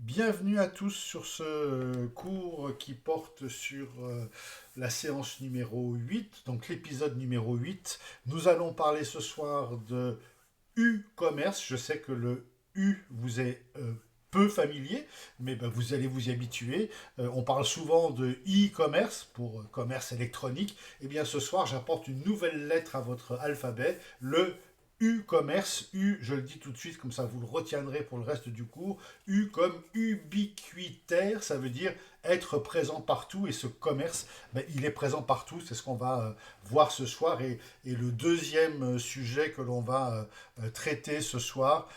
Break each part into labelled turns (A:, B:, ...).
A: Bienvenue à tous sur ce cours qui porte sur la séance numéro 8, donc l'épisode numéro 8. Nous allons parler ce soir de e-commerce. Je sais que le U vous est peu familier, mais vous allez vous y habituer. On parle souvent de e-commerce pour commerce électronique. Et bien ce soir, j'apporte une nouvelle lettre à votre alphabet, le U-commerce. U, je le dis tout de suite, comme ça vous le retiendrez pour le reste du cours. U comme ubiquitaire, ça veut dire être présent partout. Et ce commerce, il est présent partout. C'est ce qu'on va voir ce soir. Et le deuxième sujet que l'on va traiter ce soir,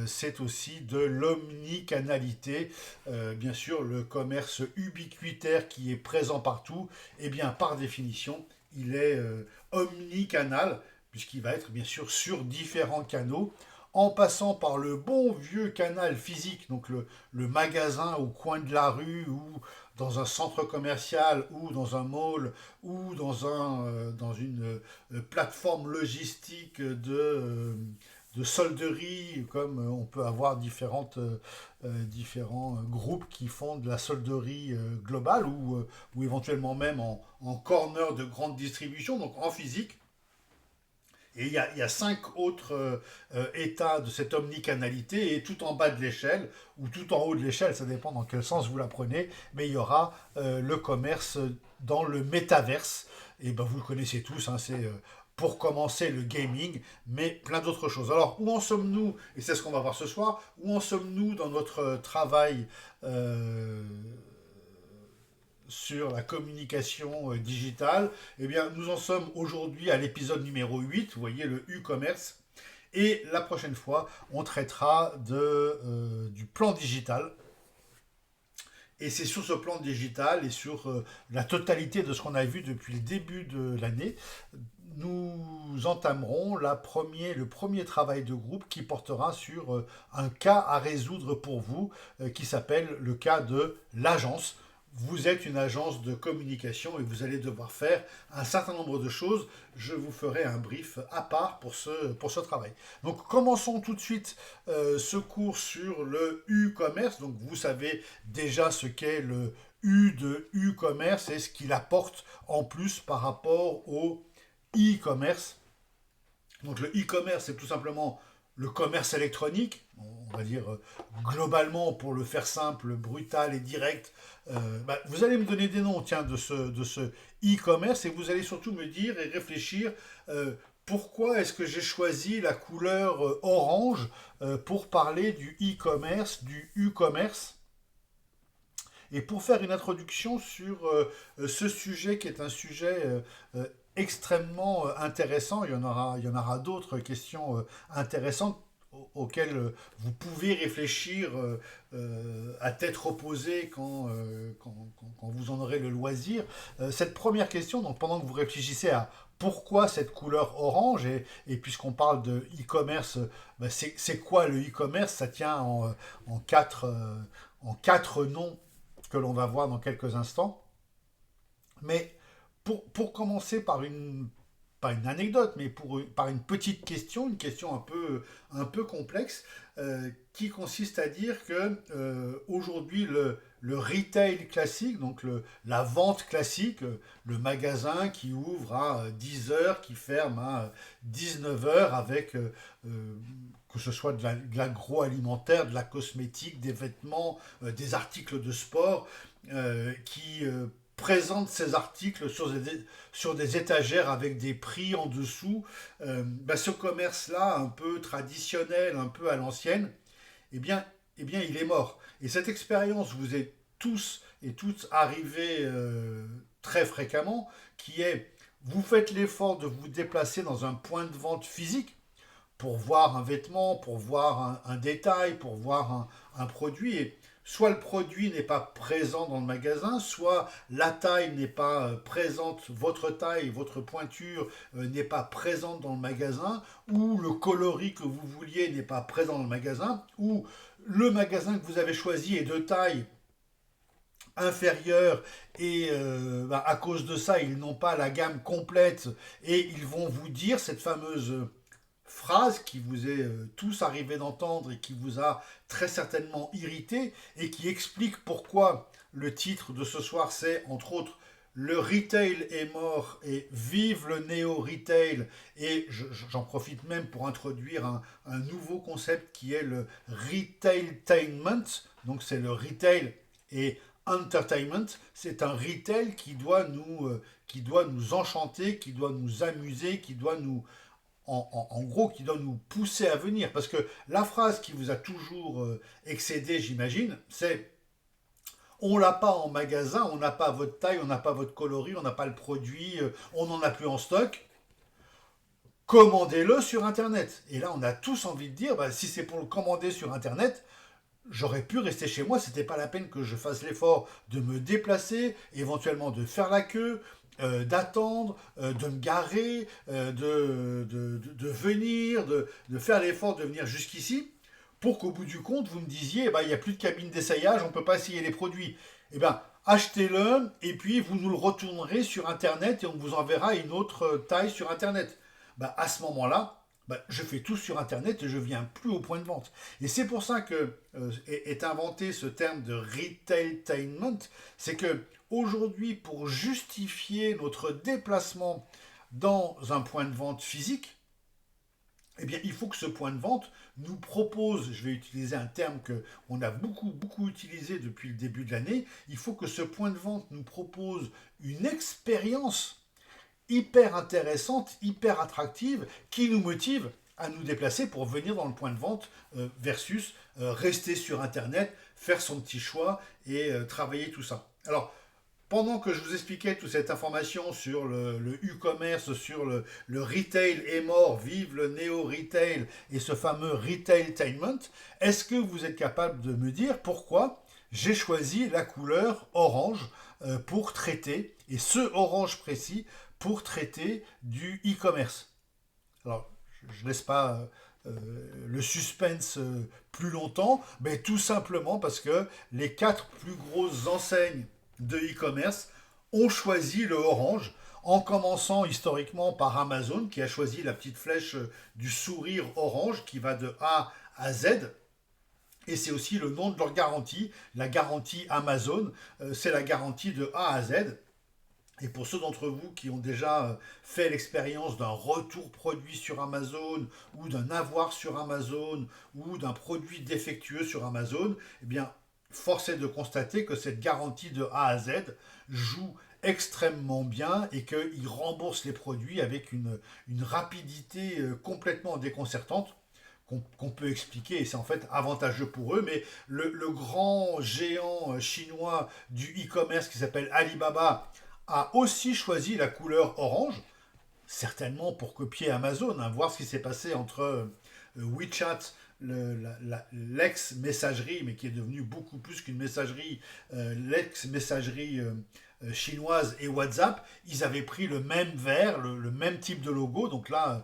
A: c'est aussi de l'omnicanalité. Bien sûr, le commerce ubiquitaire qui est présent partout, et bien par définition, il est omnicanal, puisqu'il va être bien sûr sur différents canaux, en passant par le bon vieux canal physique, donc le magasin au coin de la rue, ou dans un centre commercial, ou dans un mall, ou dans une plateforme logistique de solderie, comme on peut avoir différents groupes qui font de la solderie globale, ou éventuellement même en corner de grande distribution, donc en physique. Et il y a cinq autres états de cette omnicanalité, et tout en bas de l'échelle, ou tout en haut de l'échelle, ça dépend dans quel sens vous la prenez, mais il y aura le commerce dans le métaverse. Et vous le connaissez tous, hein, c'est pour commencer le gaming, mais plein d'autres choses. Alors, où en sommes-nous, et c'est ce qu'on va voir ce soir, où en sommes-nous dans notre travail sur la communication digitale? Eh bien, nous en sommes aujourd'hui à l'épisode numéro 8, vous voyez le e-commerce. Et la prochaine fois, on traitera du plan digital. Et c'est sur ce plan digital et sur la totalité de ce qu'on a vu depuis le début de l'année, nous entamerons le premier travail de groupe qui portera sur un cas à résoudre pour vous, qui s'appelle le cas de l'agence. Vous êtes une agence de communication et vous allez devoir faire un certain nombre de choses. Je vous ferai un brief à part pour ce travail. Donc commençons tout de suite ce cours sur le e-commerce. Donc vous savez déjà ce qu'est le U de e-commerce et ce qu'il apporte en plus par rapport au e-commerce. Donc le e-commerce, c'est tout simplement le commerce électronique, on va dire globalement pour le faire simple, brutal et direct. Vous allez me donner des noms, tiens, de ce e-commerce, et vous allez surtout me dire et réfléchir pourquoi est-ce que j'ai choisi la couleur orange pour parler du e-commerce, du u-commerce. Et pour faire une introduction sur ce sujet qui est un sujet extrêmement intéressant, il y en aura d'autres questions intéressantes auxquelles vous pouvez réfléchir à tête reposée quand vous en aurez le loisir. Cette première question, donc pendant que vous réfléchissez à pourquoi cette couleur orange, et puisqu'on parle de e-commerce, c'est quoi le e-commerce? Ça tient en quatre noms que l'on va voir dans quelques instants. Mais pour commencer pas une anecdote, mais par une petite question, une question un peu complexe, qui consiste à dire que aujourd'hui le retail classique, donc la vente classique, le magasin qui ouvre à 10 heures, qui ferme à 19 heures avec que ce soit de l'agroalimentaire, de la cosmétique, des vêtements, des articles de sport, qui présente ces articles sur des étagères avec des prix en dessous. Ce commerce-là, un peu traditionnel, un peu à l'ancienne, eh bien, il est mort. Et cette expérience, vous êtes tous et toutes arrivés très fréquemment, qui est, vous faites l'effort de vous déplacer dans un point de vente physique, pour voir un vêtement, pour voir un détail, pour voir un produit. Et soit le produit n'est pas présent dans le magasin, soit la taille n'est pas présente, votre taille, votre pointure n'est pas présente dans le magasin, ou le coloris que vous vouliez n'est pas présent dans le magasin, ou le magasin que vous avez choisi est de taille inférieure, et à cause de ça ils n'ont pas la gamme complète, et ils vont vous dire cette fameuse phrase qui vous est tous arrivé d'entendre et qui vous a très certainement irrité et qui explique pourquoi le titre de ce soir c'est entre autres le retail est mort et vive le néo-retail. Et j'en profite même pour introduire un nouveau concept qui est le retailtainment. Donc c'est le retail et entertainment. C'est un retail qui doit nous enchanter, qui doit nous amuser, qui doit nous, en gros, qui doit nous pousser à venir. Parce que la phrase qui vous a toujours excédé, j'imagine, c'est on l'a pas en magasin, on n'a pas votre taille, on n'a pas votre coloris, on n'a pas le produit, on n'en a plus en stock. Commandez-le sur Internet. Et là, on a tous envie de dire, bah, si c'est pour le commander sur Internet, j'aurais pu rester chez moi, c'était pas la peine que je fasse l'effort de me déplacer, éventuellement de faire la queue, d'attendre, de me garer, de venir, de faire l'effort de venir jusqu'ici, pour qu'au bout du compte, vous me disiez, bah, il n'y a plus de cabine d'essayage, on ne peut pas essayer les produits. Eh bien, achetez-le, et puis vous nous le retournerez sur Internet, et on vous enverra une autre taille sur Internet. Bah, à ce moment-là, bah, je fais tout sur Internet et je viens plus au point de vente. Et c'est pour ça que est inventé ce terme de retailtainment. C'est que aujourd'hui, pour justifier notre déplacement dans un point de vente physique, eh bien, il faut que ce point de vente nous propose, je vais utiliser un terme qu'on a beaucoup utilisé depuis le début de l'année, il faut que ce point de vente nous propose une expérience hyper intéressante, hyper attractive, qui nous motive à nous déplacer pour venir dans le point de vente versus rester sur Internet, faire son petit choix et travailler tout ça. Alors, pendant que je vous expliquais toute cette information sur le e-commerce, sur le retail est mort, vive le néo-retail et ce fameux retailtainment, est-ce que vous êtes capable de me dire pourquoi j'ai choisi la couleur orange pour traiter, et ce orange précis, pour traiter du e-commerce? Alors, je ne laisse pas le suspense plus longtemps, mais tout simplement parce que les 4 plus grosses enseignes de e-commerce ont choisi le orange, en commençant historiquement par Amazon, qui a choisi la petite flèche du sourire orange qui va de A à Z. Et c'est aussi le nom de leur garantie, la garantie Amazon, c'est la garantie de A à Z. Et pour ceux d'entre vous qui ont déjà fait l'expérience d'un retour produit sur Amazon ou d'un avoir sur Amazon ou d'un produit défectueux sur Amazon, eh bien, force est de constater que cette garantie de A à Z joue extrêmement bien et qu'il rembourse les produits avec une rapidité complètement déconcertante qu'on peut expliquer, et c'est en fait avantageux pour eux, mais le grand géant chinois du e-commerce qui s'appelle Alibaba a aussi choisi la couleur orange, certainement pour copier Amazon, hein, voir ce qui s'est passé entre WeChat, l'ex-messagerie, mais qui est devenue beaucoup plus qu'une messagerie, l'ex-messagerie chinoise et WhatsApp, ils avaient pris le même vert, le même type de logo, donc là,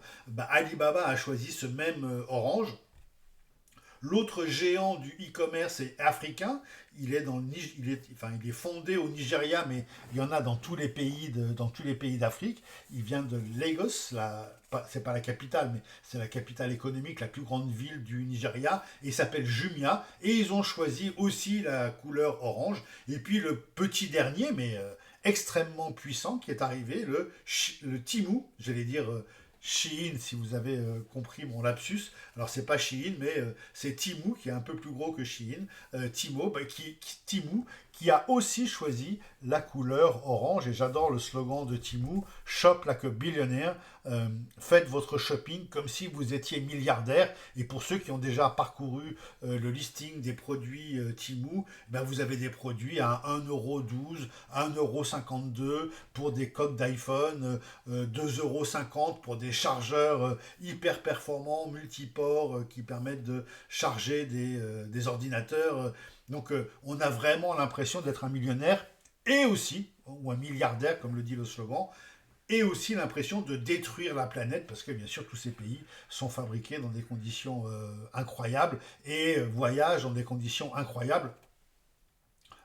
A: Alibaba a choisi ce même orange. L'autre géant du e-commerce est africain. Il est, il est fondé au Nigeria, mais il y en a dans tous les pays d'Afrique. Il vient de Lagos, c'est pas la capitale, mais c'est la capitale économique, la plus grande ville du Nigeria. Et il s'appelle Jumia. Et ils ont choisi aussi la couleur orange. Et puis le petit dernier, mais extrêmement puissant, qui est arrivé, le Temu, j'allais dire Shein, si vous avez compris mon lapsus. Alors c'est pas Shein, mais c'est Temu qui est un peu plus gros que Shein. Temu qui a aussi choisi la couleur orange. Et j'adore le slogan de Temu, Shop like a billionaire. Faites votre shopping comme si vous étiez milliardaire. Et pour ceux qui ont déjà parcouru le listing des produits Temu, ben vous avez des produits à 1,12€, 1,52€ pour des coques d'iPhone, 2,50€ pour des chargeurs hyper performants, multiports, qui permettent de charger des ordinateurs. Donc on a vraiment l'impression d'être un millionnaire et aussi, ou un milliardaire comme le dit le slogan, et aussi l'impression de détruire la planète, parce que bien sûr tous ces pays sont fabriqués dans des conditions incroyables et voyagent dans des conditions incroyables,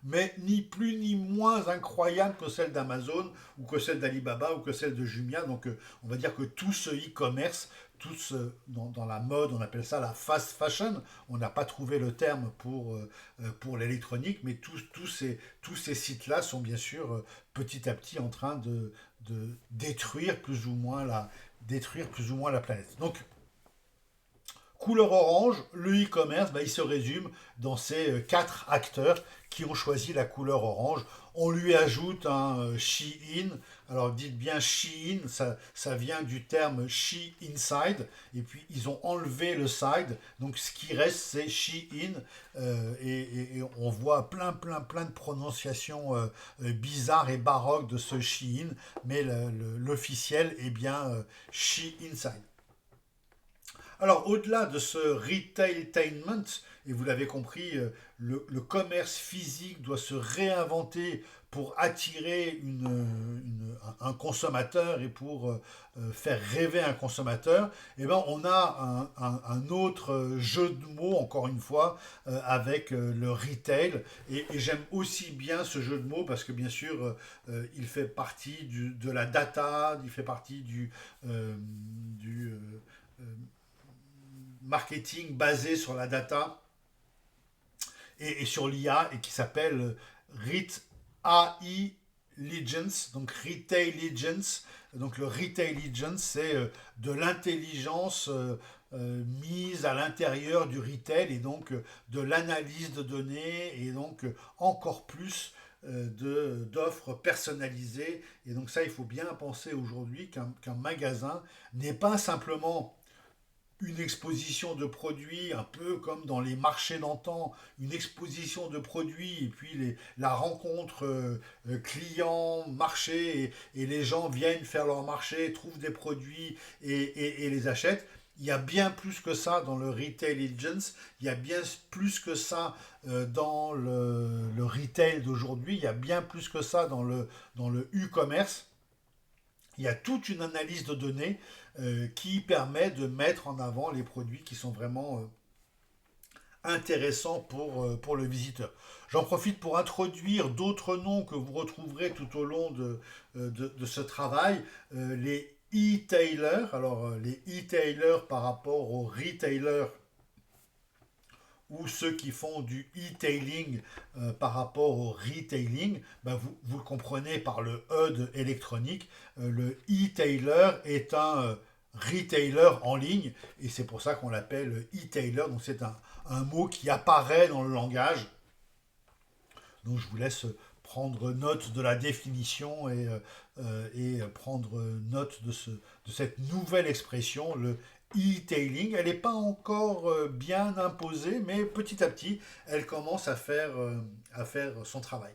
A: mais ni plus ni moins incroyable que celle d'Amazon ou que celle d'Alibaba ou que celle de Jumia. Donc on va dire que tout ce e-commerce tous dans la mode, on appelle ça la fast fashion. On n'a pas trouvé le terme pour l'électronique, mais tous ces sites-là sont bien sûr petit à petit en train de détruire plus ou moins la planète. Donc, couleur orange, le e-commerce, bah, il se résume dans ces quatre acteurs qui ont choisi la couleur orange. On lui ajoute un Shein. Alors dites bien Shein, ça vient du terme She Inside. Et puis ils ont enlevé le side. Donc ce qui reste, c'est Shein. Et on voit plein de prononciations bizarres et baroques de ce Shein. Mais l'officiel est bien She Inside. Alors, au-delà de ce retailtainment, et vous l'avez compris, le commerce physique doit se réinventer pour attirer un consommateur et pour faire rêver un consommateur, eh ben, on a un autre jeu de mots, encore une fois, avec le retail. Et j'aime aussi bien ce jeu de mots parce que, bien sûr, il fait partie de la data, il fait partie du marketing basé sur la data et sur l'IA et qui s'appelle AI Legends, donc Retail Legends. Donc le Retail Legends, c'est de l'intelligence mise à l'intérieur du retail et donc de l'analyse de données et donc encore plus d'offres personnalisées. Et donc ça, il faut bien penser aujourd'hui qu'un magasin n'est pas simplement une exposition de produits, un peu comme dans les marchés d'antan, une exposition de produits et puis la rencontre client-marché et les gens viennent faire leur marché, trouvent des produits et les achètent. Il y a bien plus que ça dans le Retail Agents, il y a bien plus que ça dans le retail d'aujourd'hui, il y a bien plus que ça dans le e-commerce. Il y a toute une analyse de données qui permet de mettre en avant les produits qui sont vraiment intéressants pour le visiteur. J'en profite pour introduire d'autres noms que vous retrouverez tout au long de ce travail. Les e-tailers, alors les e-tailers par rapport aux retailers ou ceux qui font du e-tailing par rapport au retailing, ben vous le comprenez par le E électronique, le e-tailer est un retailer en ligne et c'est pour ça qu'on l'appelle e-tailer, donc c'est un mot qui apparaît dans le langage. Donc je vous laisse prendre note de la définition et prendre note de cette nouvelle expression, le e-tailing. Elle n'est pas encore bien imposée, mais petit à petit, elle commence à faire son travail.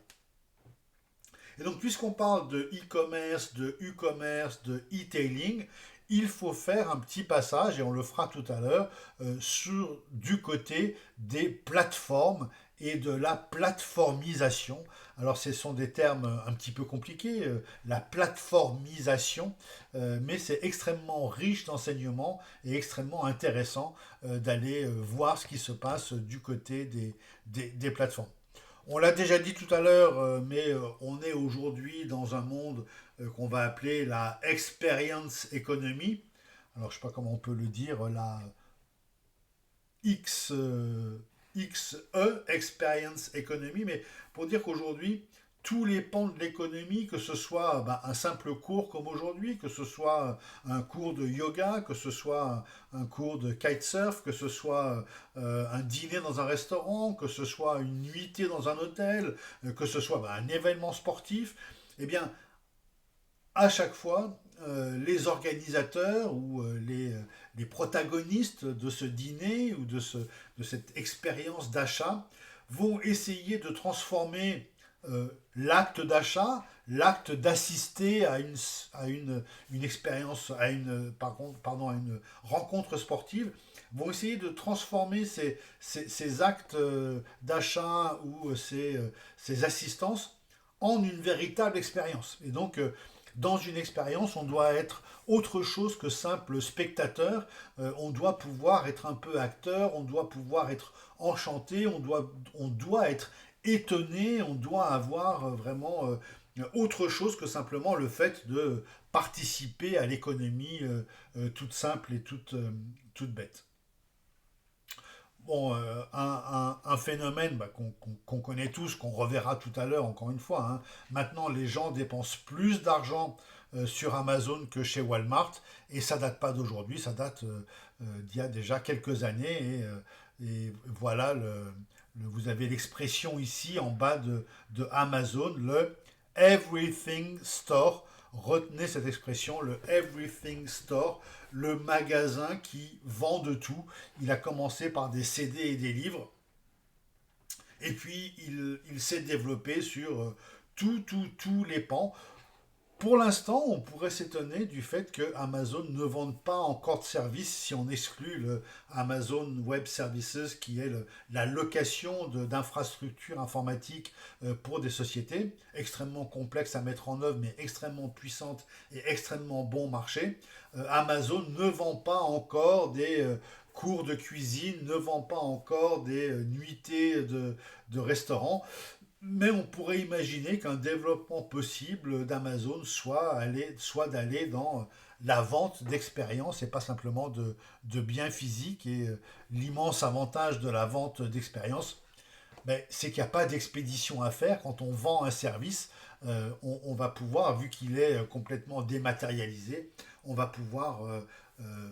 A: Et donc, puisqu'on parle de e-commerce, de e-commerce, de e-tailing, il faut faire un petit passage, et on le fera tout à l'heure, du côté des plateformes et de la plateformisation. Alors ce sont des termes un petit peu compliqués, la plateformisation, mais c'est extrêmement riche d'enseignements et extrêmement intéressant d'aller voir ce qui se passe du côté des plateformes. On l'a déjà dit tout à l'heure, mais on est aujourd'hui dans un monde qu'on va appeler la experience economy. Alors je ne sais pas comment on peut le dire, la X, XE, experience economy, mais pour dire qu'aujourd'hui, tous les pans de l'économie, que ce soit un simple cours comme aujourd'hui, que ce soit un cours de yoga, que ce soit un cours de kitesurf, que ce soit un dîner dans un restaurant, que ce soit une nuitée dans un hôtel, que ce soit un événement sportif, eh bien, à chaque fois, les organisateurs ou les protagonistes de ce dîner ou de cette expérience d'achat vont essayer de transformer l'acte d'achat, l'acte d'assister une expérience, à une rencontre sportive, vont essayer de transformer ces actes d'achat ou ces assistances en une véritable expérience. Et donc, dans une expérience, on doit être autre chose que simple spectateur, on doit pouvoir être un peu acteur, on doit pouvoir être enchanté, on doit être étonné, on doit avoir vraiment autre chose que simplement le fait de participer à l'économie toute simple et toute bête. Bon, un phénomène qu'on connaît tous, qu'on reverra tout à l'heure encore une fois, hein. Maintenant, les gens dépensent plus d'argent sur Amazon que chez Walmart, et ça date pas d'aujourd'hui, ça date d'il y a déjà quelques années, et voilà, vous avez l'expression ici en bas de Amazon, le Everything Store. Retenez cette expression, le Everything Store, le magasin qui vend de tout. Il a commencé par des CD et des livres, et puis il s'est développé sur tous les pans. Pour l'instant, on pourrait s'étonner du fait que Amazon ne vende pas encore de services si on exclut le Amazon Web Services qui est la location d'infrastructures informatiques pour des sociétés extrêmement complexes à mettre en œuvre mais extrêmement puissantes et extrêmement bon marché. Amazon ne vend pas encore des cours de cuisine, ne vend pas encore des nuitées de restaurants. Mais on pourrait imaginer qu'un développement possible d'Amazon soit d'aller dans la vente d'expériences et pas simplement de biens physiques. Et l'immense avantage de la vente d'expériences, ben, c'est qu'il n'y a pas d'expédition à faire. Quand on vend un service, on va pouvoir, vu qu'il est complètement dématérialisé, on va pouvoir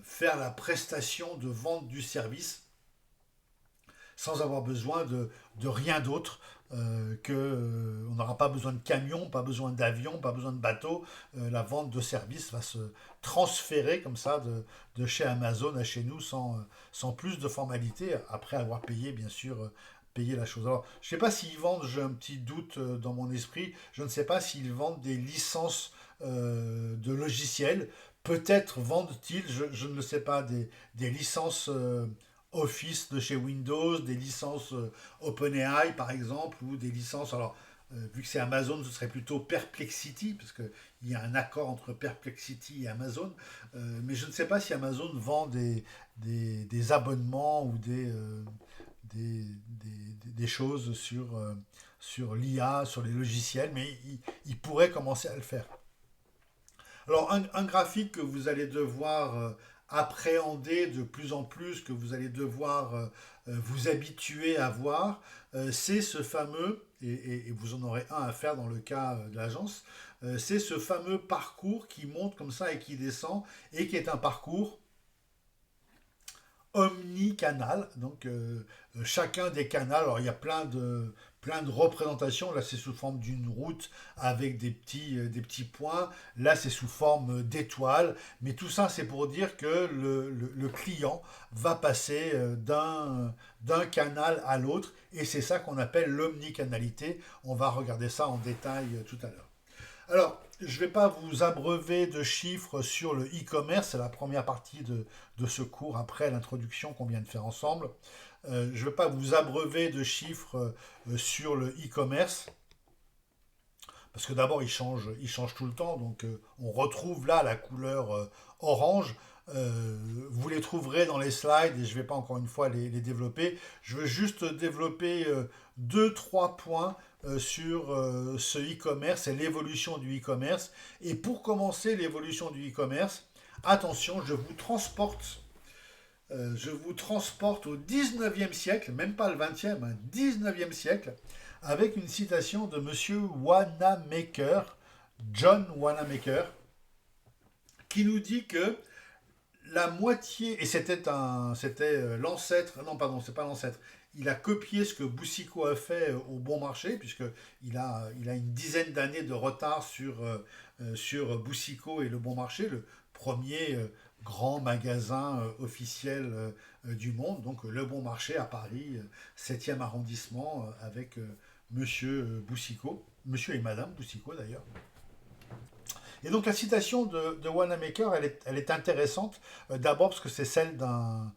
A: faire la prestation de vente du service sans avoir besoin de rien d'autre on n'aura pas besoin de camions, pas besoin d'avions, pas besoin de bateaux. La vente de services va se transférer comme ça de chez Amazon à chez nous sans plus de formalités, après avoir payé bien sûr payer la chose. Alors, je ne sais pas s'ils vendent, j'ai un petit doute dans mon esprit, je ne sais pas s'ils vendent des licences de logiciels. Peut-être vendent-ils, je ne le sais pas, des licences Office de chez Windows, des licences OpenAI par exemple, ou des licences, alors vu que c'est Amazon, ce serait plutôt Perplexity, parce qu'il y a un accord entre Perplexity et Amazon, mais je ne sais pas si Amazon vend des abonnements ou des choses sur l'IA, sur les logiciels, mais il pourrait commencer à le faire. Alors, un graphique que vous allez devoir appréhender de plus en plus, que vous allez devoir vous habituer à voir, c'est ce fameux, et vous en aurez un à faire dans le cas de l'agence, c'est ce fameux parcours qui monte comme ça et qui descend, et qui est un parcours omnicanal. Donc, chacun des canaux, alors il y a plein de représentations. Là, c'est sous forme d'une route avec des petits points. Là, c'est sous forme d'étoiles. Mais tout ça, c'est pour dire que le client va passer d'un canal à l'autre. Et c'est ça qu'on appelle l'omnicanalité. On va regarder ça en détail tout à l'heure. Alors, je ne vais pas vous abreuver de chiffres sur le e-commerce, c'est la première partie de ce cours après l'introduction qu'on vient de faire ensemble. Je ne vais pas vous abreuver de chiffres sur le e-commerce, parce que d'abord il change tout le temps, donc on retrouve là la couleur orange. Vous les trouverez dans les slides et je ne vais pas encore une fois les développer. Je veux juste développer deux, trois points sur ce e-commerce et l'évolution du e-commerce. Et pour commencer l'évolution du e-commerce, attention, je vous transporte au 19e siècle, même pas le 20e, hein, 19e siècle, avec une citation de monsieur Wanamaker, John Wanamaker, qui nous dit que la moitié, et c'était l'ancêtre, non pardon, c'est pas l'ancêtre, il a copié ce que Boussicault a fait au bon marché, puisqu'il a une dizaine d'années de retard sur Boussicault et le bon marché, le premier grand magasin officiel du monde, donc le bon marché à Paris, 7e arrondissement, avec monsieur Boussicault, monsieur et madame Boussicault d'ailleurs. Et donc la citation de Wanamaker, elle est intéressante, d'abord parce que c'est celle d'un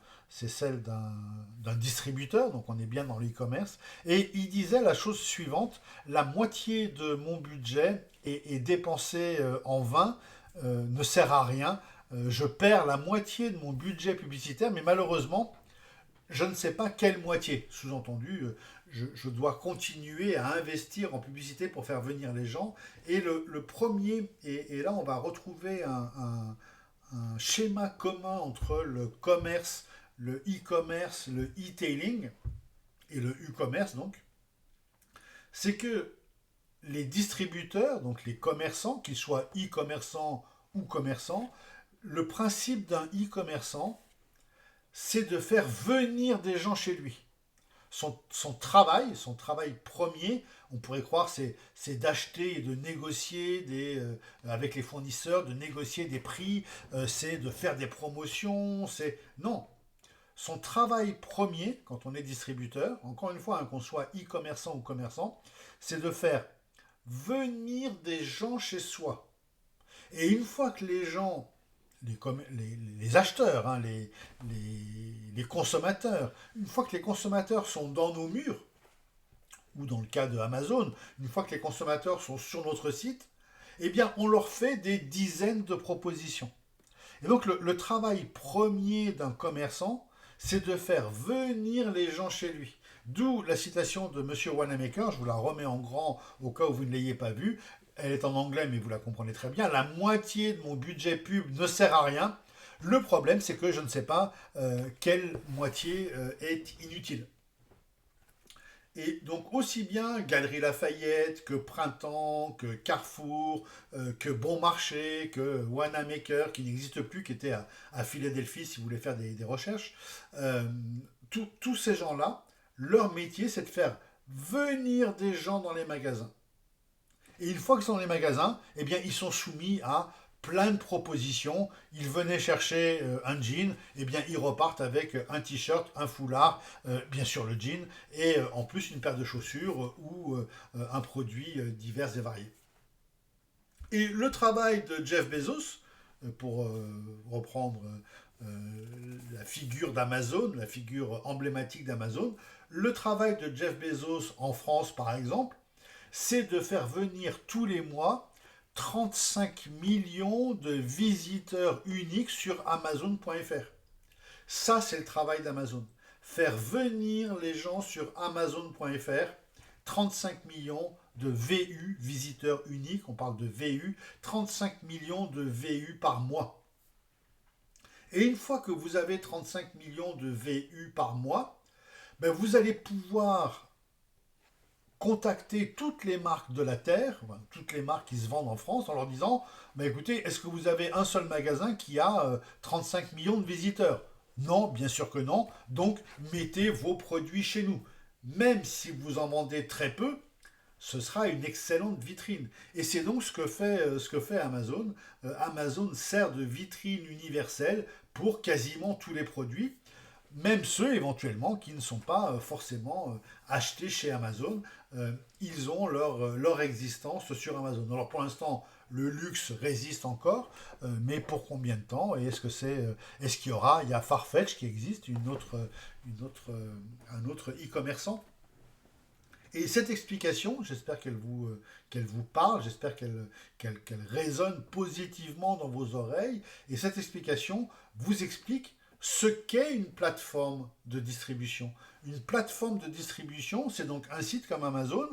A: distributeur, donc on est bien dans l'e-commerce, et il disait la chose suivante: la moitié de mon budget est dépensé en vain, ne sert à rien, je perds la moitié de mon budget publicitaire, mais malheureusement, je ne sais pas quelle moitié. Sous-entendu, je dois continuer à investir en publicité pour faire venir les gens. Et le premier, et là on va retrouver un schéma commun entre le commerce, le e-commerce, le e-tailing et le e-commerce donc, c'est que les distributeurs, donc les commerçants, qu'ils soient e-commerçants ou commerçants, le principe d'un e-commerçant, c'est de faire venir des gens chez lui. Son travail premier, on pourrait croire, c'est d'acheter et de négocier avec les fournisseurs, de négocier des prix, c'est de faire des promotions, c'est... Non, son travail premier, quand on est distributeur, encore une fois, hein, qu'on soit e-commerçant ou commerçant, c'est de faire venir des gens chez soi. Et une fois que les gens, les acheteurs, hein, les consommateurs, une fois que les consommateurs sont dans nos murs, ou dans le cas de Amazon, une fois que les consommateurs sont sur notre site, eh bien on leur fait des dizaines de propositions. Et donc le travail premier d'un commerçant, c'est de faire venir les gens chez lui. D'où la citation de Monsieur Wanamaker, je vous la remets en grand au cas où vous ne l'ayez pas vue. Elle est en anglais, mais vous la comprenez très bien. La moitié de mon budget pub ne sert à rien. Le problème, c'est que je ne sais pas quelle moitié est inutile. Et donc aussi bien Galeries Lafayette que Printemps, que Carrefour, que Bon Marché, que Wanamaker, qui n'existe plus, qui était à Philadelphie si vous voulez faire des recherches, euh, tous ces gens-là, leur métier c'est de faire venir des gens dans les magasins. Et une fois qu'ils sont dans les magasins, eh bien, ils sont soumis à plein de propositions. Ils venaient chercher un jean, eh bien, ils repartent avec un t-shirt, un foulard, bien sûr le jean, et en plus une paire de chaussures ou un produit divers et variés. Et le travail de Jeff Bezos, pour reprendre la figure d'Amazon, la figure emblématique d'Amazon, le travail de Jeff Bezos en France, par exemple, c'est de faire venir tous les mois 35 millions de visiteurs uniques sur Amazon.fr. Ça, c'est le travail d'Amazon. Faire venir les gens sur Amazon.fr, 35 millions de VU, visiteurs uniques, on parle de VU, 35 millions de VU par mois. Et une fois que vous avez 35 millions de VU par mois, ben vous allez pouvoir contacter toutes les marques de la Terre, toutes les marques qui se vendent en France, en leur disant, bah écoutez, est-ce que vous avez un seul magasin qui a 35 millions de visiteurs? Non, bien sûr que non. Donc, mettez vos produits chez nous. Même si vous en vendez très peu, ce sera une excellente vitrine. Et c'est donc ce que fait Amazon. Amazon sert de vitrine universelle pour quasiment tous les produits, même ceux éventuellement qui ne sont pas forcément achetés chez Amazon, ils ont leur existence sur Amazon. Alors pour l'instant, le luxe résiste encore, mais pour combien de temps? Et est-ce qu'il y aura, il y a Farfetch qui existe, un autre e-commerçant. Et cette explication, j'espère qu'elle vous parle, j'espère qu'elle résonne positivement dans vos oreilles. Et cette explication vous explique ce qu'est une plateforme de distribution. Une plateforme de distribution, c'est donc un site comme Amazon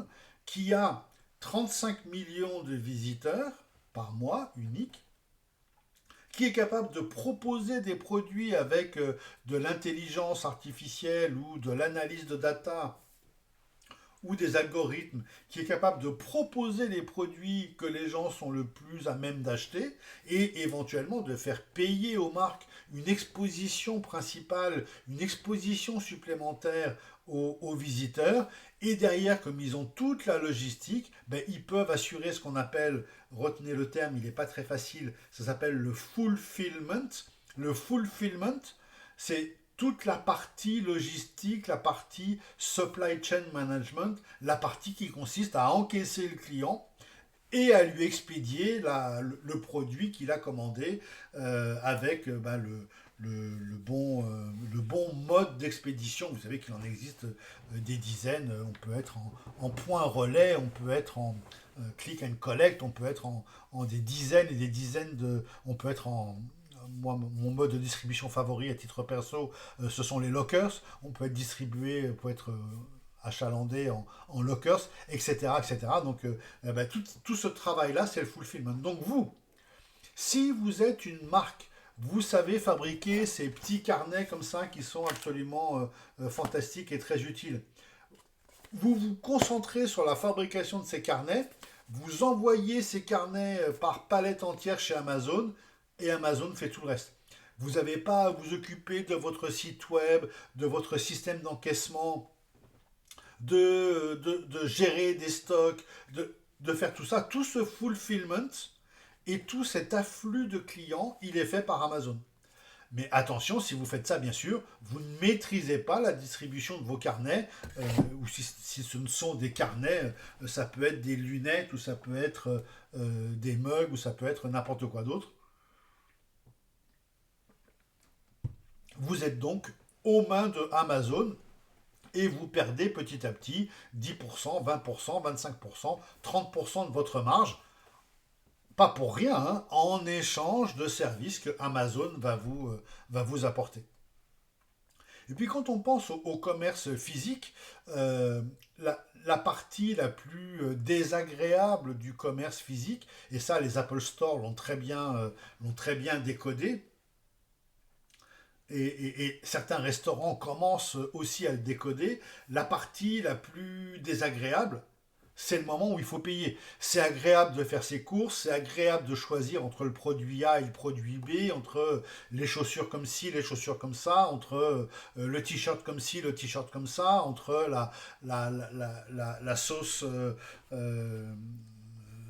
A: qui a 35 millions de visiteurs par mois unique, qui est capable de proposer des produits avec de l'intelligence artificielle ou de l'analyse de data ou des algorithmes, qui est capable de proposer les produits que les gens sont le plus à même d'acheter et éventuellement de faire payer aux marques une exposition principale, une exposition supplémentaire aux visiteurs. Et derrière, comme ils ont toute la logistique, ben, ils peuvent assurer ce qu'on appelle, retenez le terme, il n'est pas très facile, ça s'appelle le fulfillment. Le fulfillment, c'est toute la partie logistique, la partie supply chain management, la partie qui consiste à encaisser le client et à lui expédier le produit qu'il a commandé avec le bon mode d'expédition. Vous savez qu'il en existe des dizaines. On peut être en point relais, on peut être en click and collect, on peut être en des dizaines et des dizaines de... On peut être en moi, mon mode de distribution favori à titre perso, ce sont les lockers. On peut être distribué, on peut être achalandé en lockers, etc., etc. Donc, tout ce travail-là, c'est le fulfillment. Donc, vous, si vous êtes une marque, vous savez fabriquer ces petits carnets comme ça qui sont absolument fantastiques et très utiles. Vous vous concentrez sur la fabrication de ces carnets, vous envoyez ces carnets par palette entière chez Amazon et Amazon fait tout le reste. Vous n'avez pas à vous occuper de votre site web, de votre système d'encaissement, de gérer des stocks, de faire tout ça. Tout ce fulfillment et tout cet afflux de clients, il est fait par Amazon. Mais attention, si vous faites ça, bien sûr, vous ne maîtrisez pas la distribution de vos carnets, ou si ce ne sont des carnets, ça peut être des lunettes, ou ça peut être des mugs, ou ça peut être n'importe quoi d'autre. Vous êtes donc aux mains de Amazon et vous perdez petit à petit 10%, 20%, 25%, 30% de votre marge. Pas pour rien, hein, en échange de services que Amazon va vous apporter. Et puis quand on pense au commerce physique, la partie la plus désagréable du commerce physique, et ça les Apple Store l'ont très bien décodé, et certains restaurants commencent aussi à le décoder, la partie la plus désagréable, c'est le moment où il faut payer. C'est agréable de faire ses courses, c'est agréable de choisir entre le produit A et le produit B, entre les chaussures comme ci, les chaussures comme ça, entre le t-shirt comme ci, le t-shirt comme ça, entre la sauce...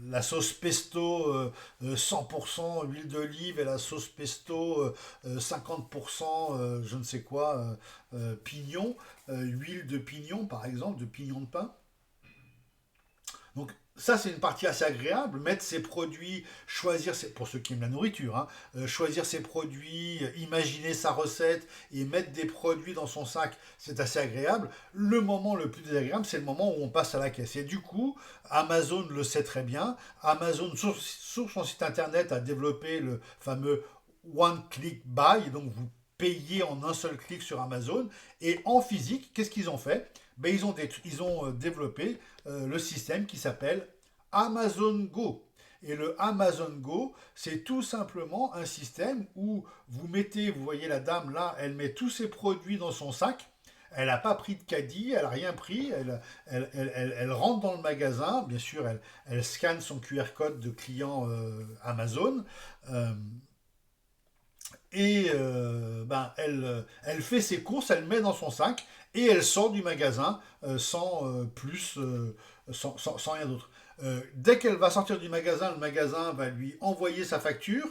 A: la sauce pesto 100% huile d'olive et la sauce pesto 50% je ne sais quoi pignon, huile de pignon par exemple, de pignon de pain. Donc ça, c'est une partie assez agréable, mettre ses produits, pour ceux qui aiment la nourriture, hein, choisir ses produits, imaginer sa recette et mettre des produits dans son sac, c'est assez agréable. Le moment le plus désagréable, c'est le moment où on passe à la caisse. Et du coup, Amazon le sait très bien. Amazon, sur son site internet, a développé le fameux One Click Buy, donc vous payez en un seul clic sur Amazon. Et en physique, qu'est-ce qu'ils ont fait? Ben, ils ont développé le système qui s'appelle Amazon Go. Et le Amazon Go, c'est tout simplement un système où vous voyez la dame là, elle met tous ses produits dans son sac, elle n'a pas pris de caddie, elle n'a rien pris, elle rentre dans le magasin, bien sûr, elle scanne son QR code de client Amazon, euh, et elle fait ses courses, elle met dans son sac et elle sort du magasin sans rien d'autre. Dès qu'elle va sortir du magasin, le magasin va lui envoyer sa facture.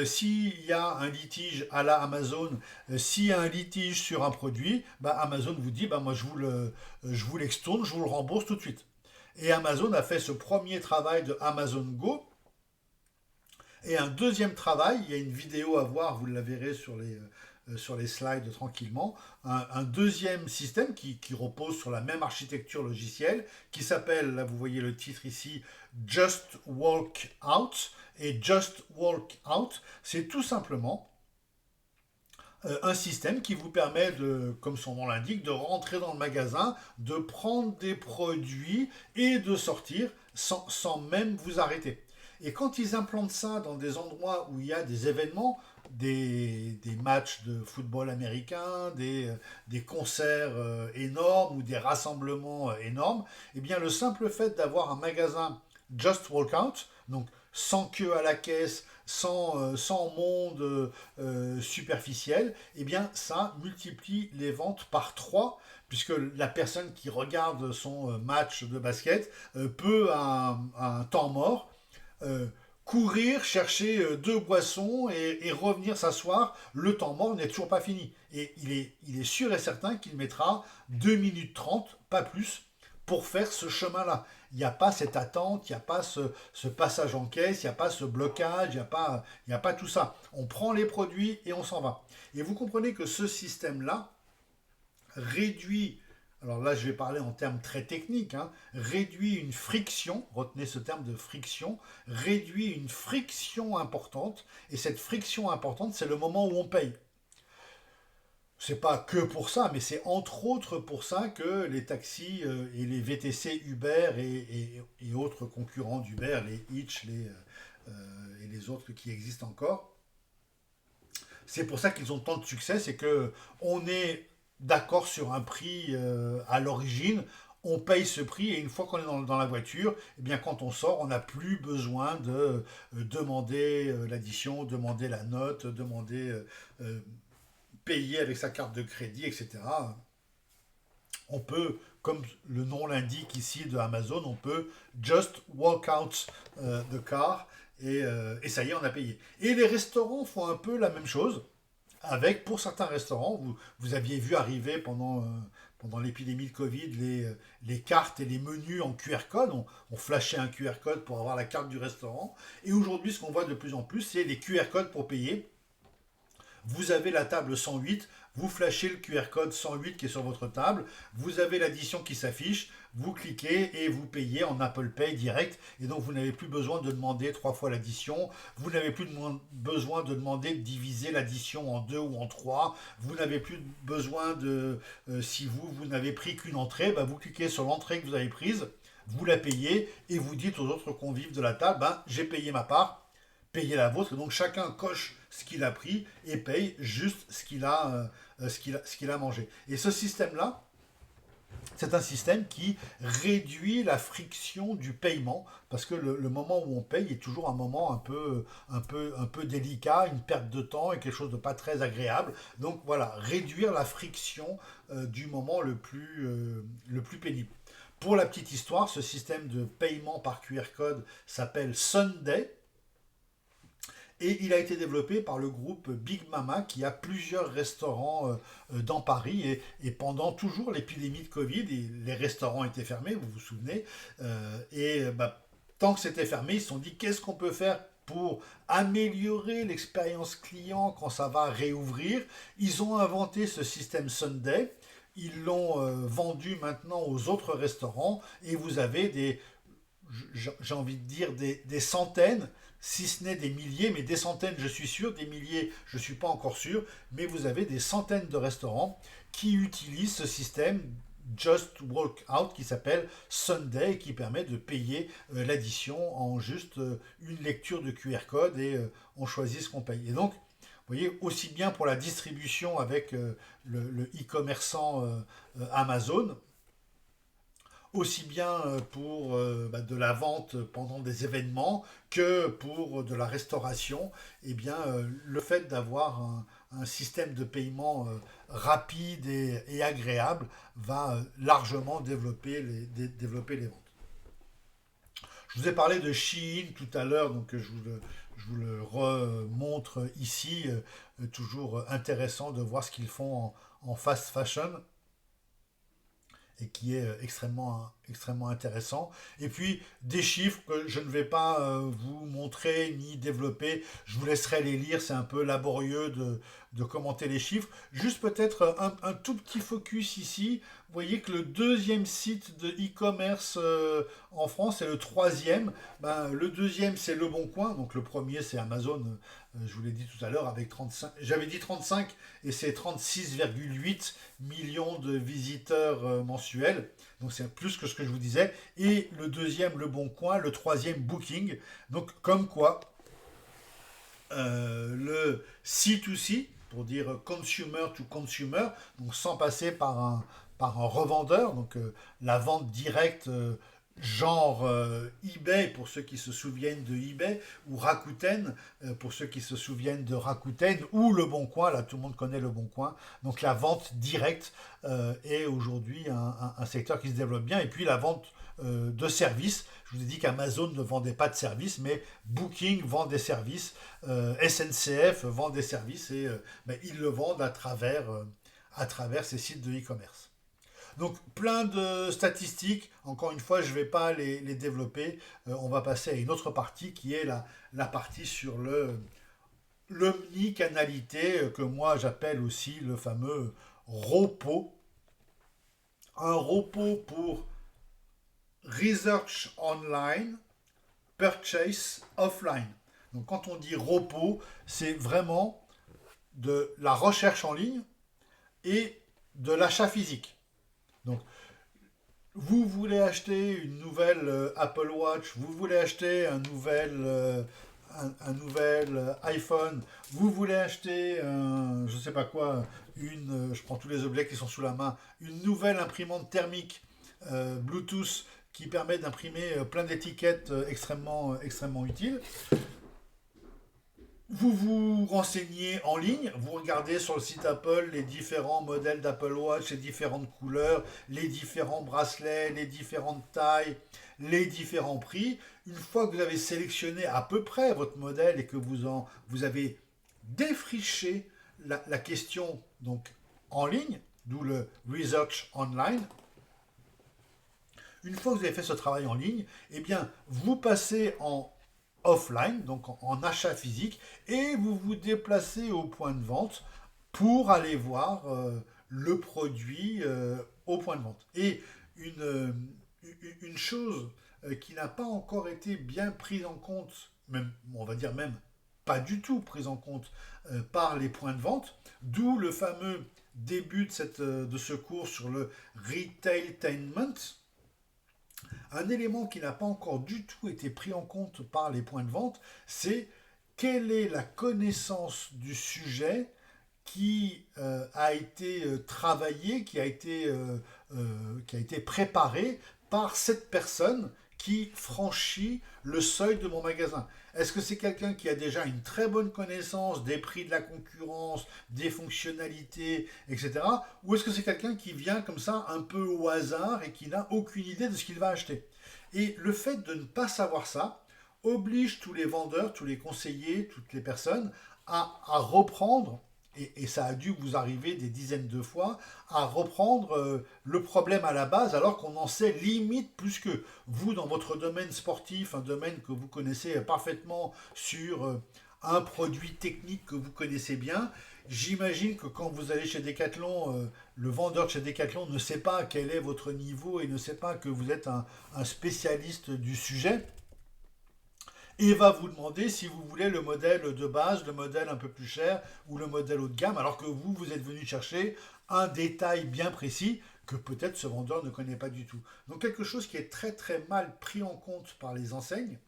A: S'il y a un litige à la Amazon, s'il y a un litige sur un produit, Amazon vous dit moi je vous l'extourne, je vous le rembourse tout de suite. Et Amazon a fait ce premier travail de Amazon Go. Et un deuxième travail, il y a une vidéo à voir, vous la verrez sur les slides tranquillement, un deuxième système qui repose sur la même architecture logicielle, qui s'appelle, là vous voyez le titre ici, Just Walk Out. Et Just Walk Out, c'est tout simplement un système qui vous permet comme son nom l'indique, de rentrer dans le magasin, de prendre des produits et de sortir sans même vous arrêter. Et quand ils implantent ça dans des endroits où il y a des événements, des matchs de football américain, des concerts énormes ou des rassemblements énormes, eh bien le simple fait d'avoir un magasin Just Walk Out, donc sans queue à la caisse, sans monde superficiel, eh bien ça multiplie les ventes par 3 puisque la personne qui regarde son match de basket peut à un temps mort courir, chercher deux boissons et revenir s'asseoir, le temps mort n'est toujours pas fini. Et il est sûr et certain qu'il mettra 2 minutes 30, pas plus, pour faire ce chemin-là. Il n'y a pas cette attente, il n'y a pas ce passage en caisse, il n'y a pas ce blocage, il n'y a pas tout ça. On prend les produits et on s'en va. Et vous comprenez que ce système-là réduit alors là je vais parler en termes très techniques, hein, réduit une friction, retenez ce terme de friction, réduit une friction importante, et cette friction importante, c'est le moment où on paye. C'est pas que pour ça, mais c'est entre autres pour ça que les taxis et les VTC Uber et autres concurrents d'Uber, les Hitch, et les autres qui existent encore, c'est pour ça qu'ils ont tant de succès, c'est que on est d'accord sur un prix à l'origine, on paye ce prix et une fois qu'on est dans la voiture, eh bien quand on sort, on n'a plus besoin de demander l'addition, demander la note, demander payer avec sa carte de crédit, etc. On peut, comme le nom l'indique ici de Amazon, on peut just walk out the car et ça y est, on a payé. Et les restaurants font un peu la même chose avec, pour certains restaurants, vous aviez vu arriver pendant l'épidémie de Covid les cartes et les menus en QR code. On flashait un QR code pour avoir la carte du restaurant. Et aujourd'hui, ce qu'on voit de plus en plus, c'est les QR codes pour payer. Vous avez la table 108, vous flashez le QR code 108 qui est sur votre table, vous avez l'addition qui s'affiche, vous cliquez et vous payez en Apple Pay direct. Et donc vous n'avez plus besoin de demander 3 fois l'addition, vous n'avez plus besoin de demander de diviser l'addition en 2 ou en 3, vous n'avez plus besoin de, si vous n'avez pris qu'une entrée, bah vous cliquez sur l'entrée que vous avez prise, vous la payez et vous dites aux autres convives de la table, ben, j'ai payé ma part, payer la vôtre. Donc chacun coche ce qu'il a pris et paye juste ce qu'il a mangé. Et ce système-là, c'est un système qui réduit la friction du paiement parce que le moment où on paye est toujours un moment un peu délicat, une perte de temps et quelque chose de pas très agréable. Donc voilà, réduire la friction du moment le plus pénible. Pour la petite histoire, ce système de paiement par QR code s'appelle Sunday. Et il a été développé par le groupe Big Mama qui a plusieurs restaurants dans Paris. Et pendant toujours l'épidémie de Covid, les restaurants étaient fermés, vous vous souvenez. Tant que c'était fermé, ils se sont dit qu'est-ce qu'on peut faire pour améliorer l'expérience client quand ça va réouvrir. Ils ont inventé ce système Sunday. Ils l'ont vendu maintenant aux autres restaurants. Et vous avez j'ai envie de dire, des centaines, si ce n'est des milliers, mais des centaines, je suis sûr, des milliers, je ne suis pas encore sûr, mais vous avez des centaines de restaurants qui utilisent ce système Just Walk Out qui s'appelle Sunday et qui permet de payer l'addition en juste une lecture de QR code et on choisit ce qu'on paye. Et donc, vous voyez, aussi bien pour la distribution avec le e-commerçant Amazon, aussi bien pour de la vente pendant des événements que pour de la restauration, eh bien, le fait d'avoir un système de paiement rapide et agréable va largement développer les ventes. Je vous ai parlé de Shein tout à l'heure, donc je vous le remontre ici. Toujours intéressant de voir ce qu'ils font en fast fashion et qui est extrêmement intéressant. Et puis des chiffres que je ne vais pas vous montrer ni développer, je vous laisserai les lire, c'est un peu laborieux de commenter les chiffres. Juste peut-être un tout petit focus ici. Vous voyez que le deuxième site de e-commerce en France est le troisième. Ben, le deuxième c'est Le Bon Coin, donc le premier c'est Amazon, je vous l'ai dit tout à l'heure, avec 35, j'avais dit 35 et c'est 36,8 millions de visiteurs mensuels. Donc c'est plus que ce que je vous disais. Et le deuxième, Le Bon Coin, le troisième, Booking. Donc comme quoi, le C2C, pour dire consumer to consumer, donc sans passer par un revendeur, donc la vente directe genre eBay pour ceux qui se souviennent de eBay, ou Rakuten pour ceux qui se souviennent de Rakuten, ou Le Bon Coin, là tout le monde connaît Le Bon Coin, donc la vente directe est aujourd'hui un secteur qui se développe bien, et puis la vente de services. Je vous ai dit qu'Amazon ne vendait pas de services, mais Booking vend des services, SNCF vend des services, et ils le vendent à travers ces sites de e-commerce. Donc plein de statistiques, encore une fois je ne vais pas les développer, on va passer à une autre partie qui est la partie sur l'omnicanalité que moi j'appelle aussi le fameux ROPO, un repos pour Research Online, Purchase Offline. Donc quand on dit repos, c'est vraiment de la recherche en ligne et de l'achat physique. Donc vous voulez acheter une nouvelle Apple Watch, vous voulez acheter un nouvel iPhone, vous voulez acheter je sais pas quoi, je prends tous les objets qui sont sous la main, une nouvelle imprimante thermique Bluetooth qui permet d'imprimer plein d'étiquettes extrêmement utiles. Vous vous renseignez en ligne, vous regardez sur le site Apple les différents modèles d'Apple Watch, les différentes couleurs, les différents bracelets, les différentes tailles, les différents prix. Une fois que vous avez sélectionné à peu près votre modèle et que vous avez défriché la question donc en ligne, d'où le research online, une fois que vous avez fait ce travail en ligne, eh bien, vous passez en offline, donc en achat physique, et vous vous déplacez au point de vente pour aller voir le produit au point de vente. Et une chose qui n'a pas encore été bien prise en compte, même, on va dire même pas du tout prise en compte par les points de vente, d'où le fameux début de ce cours sur le retailtainment. Un élément qui n'a pas encore du tout été pris en compte par les points de vente, c'est quelle est la connaissance du sujet qui a été travaillée, qui a été préparée par cette personne qui franchit le seuil de mon magasin. Est-ce que c'est quelqu'un qui a déjà une très bonne connaissance des prix de la concurrence, des fonctionnalités, etc. Ou est-ce que c'est quelqu'un qui vient comme ça un peu au hasard et qui n'a aucune idée de ce qu'il va acheter? Et le fait de ne pas savoir ça oblige tous les vendeurs, tous les conseillers, toutes les personnes à reprendre, et ça a dû vous arriver des dizaines de fois, à reprendre le problème à la base alors qu'on en sait limite plus que vous dans votre domaine sportif, un domaine que vous connaissez parfaitement sur un produit technique que vous connaissez bien. J'imagine que quand vous allez chez Decathlon, le vendeur de chez Decathlon ne sait pas quel est votre niveau et ne sait pas que vous êtes un spécialiste du sujet et va vous demander si vous voulez le modèle de base, le modèle un peu plus cher ou le modèle haut de gamme, alors que vous êtes venu chercher un détail bien précis que peut-être ce vendeur ne connaît pas du tout. Donc quelque chose qui est très très mal pris en compte par les enseignes,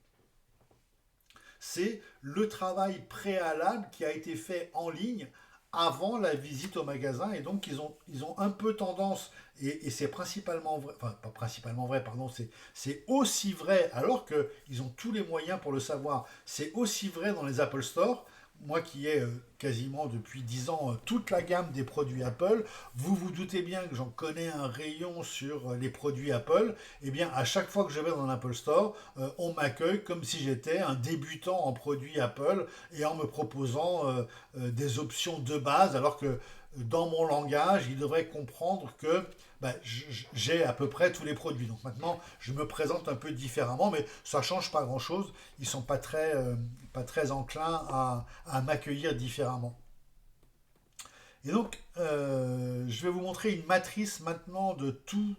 A: c'est le travail préalable qui a été fait en ligne avant la visite au magasin, et donc ils ont un peu tendance, et c'est principalement vrai, enfin pas principalement vrai, pardon, c'est aussi vrai, alors qu'ils ont tous les moyens pour le savoir, c'est aussi vrai dans les Apple Store. Moi qui ai quasiment depuis 10 ans toute la gamme des produits Apple, vous vous doutez bien que j'en connais un rayon sur les produits Apple. Et bien à chaque fois que je vais dans un Apple Store, on m'accueille comme si j'étais un débutant en produits Apple et en me proposant des options de base, alors que dans mon langage, ils devraient comprendre que j'ai à peu près tous les produits. Donc maintenant, je me présente un peu différemment, mais ça ne change pas grand-chose. Ils ne sont pas très enclins à m'accueillir différemment. Et donc, je vais vous montrer une matrice maintenant de toutes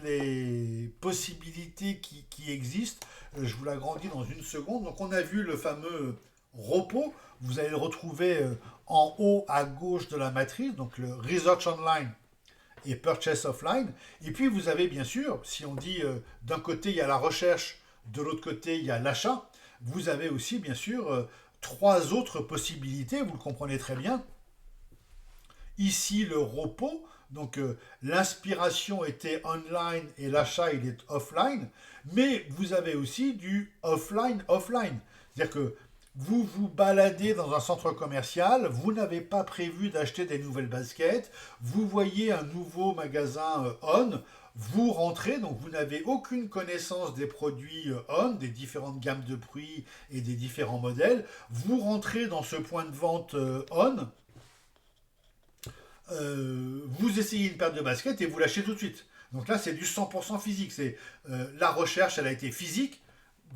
A: les possibilités qui existent. Je vous l'agrandis dans une seconde. Donc, on a vu le fameux repos. Vous allez le retrouver en haut à gauche de la matrice, donc le Research Online et Purchase Offline. Et puis, vous avez bien sûr, si on dit d'un côté il y a la recherche, de l'autre côté il y a l'achat, vous avez aussi bien sûr trois autres possibilités, vous le comprenez très bien. Ici, le repos, donc l'inspiration était online et l'achat il est offline, mais vous avez aussi du offline-offline. C'est-à-dire que vous vous baladez dans un centre commercial, vous n'avez pas prévu d'acheter des nouvelles baskets, vous voyez un nouveau magasin On, vous rentrez, donc vous n'avez aucune connaissance des produits On, des différentes gammes de prix et des différents modèles, vous rentrez dans ce point de vente On, vous essayez une paire de baskets et vous l'achetez tout de suite. Donc là, c'est du 100% physique. C'est la recherche, elle a été physique.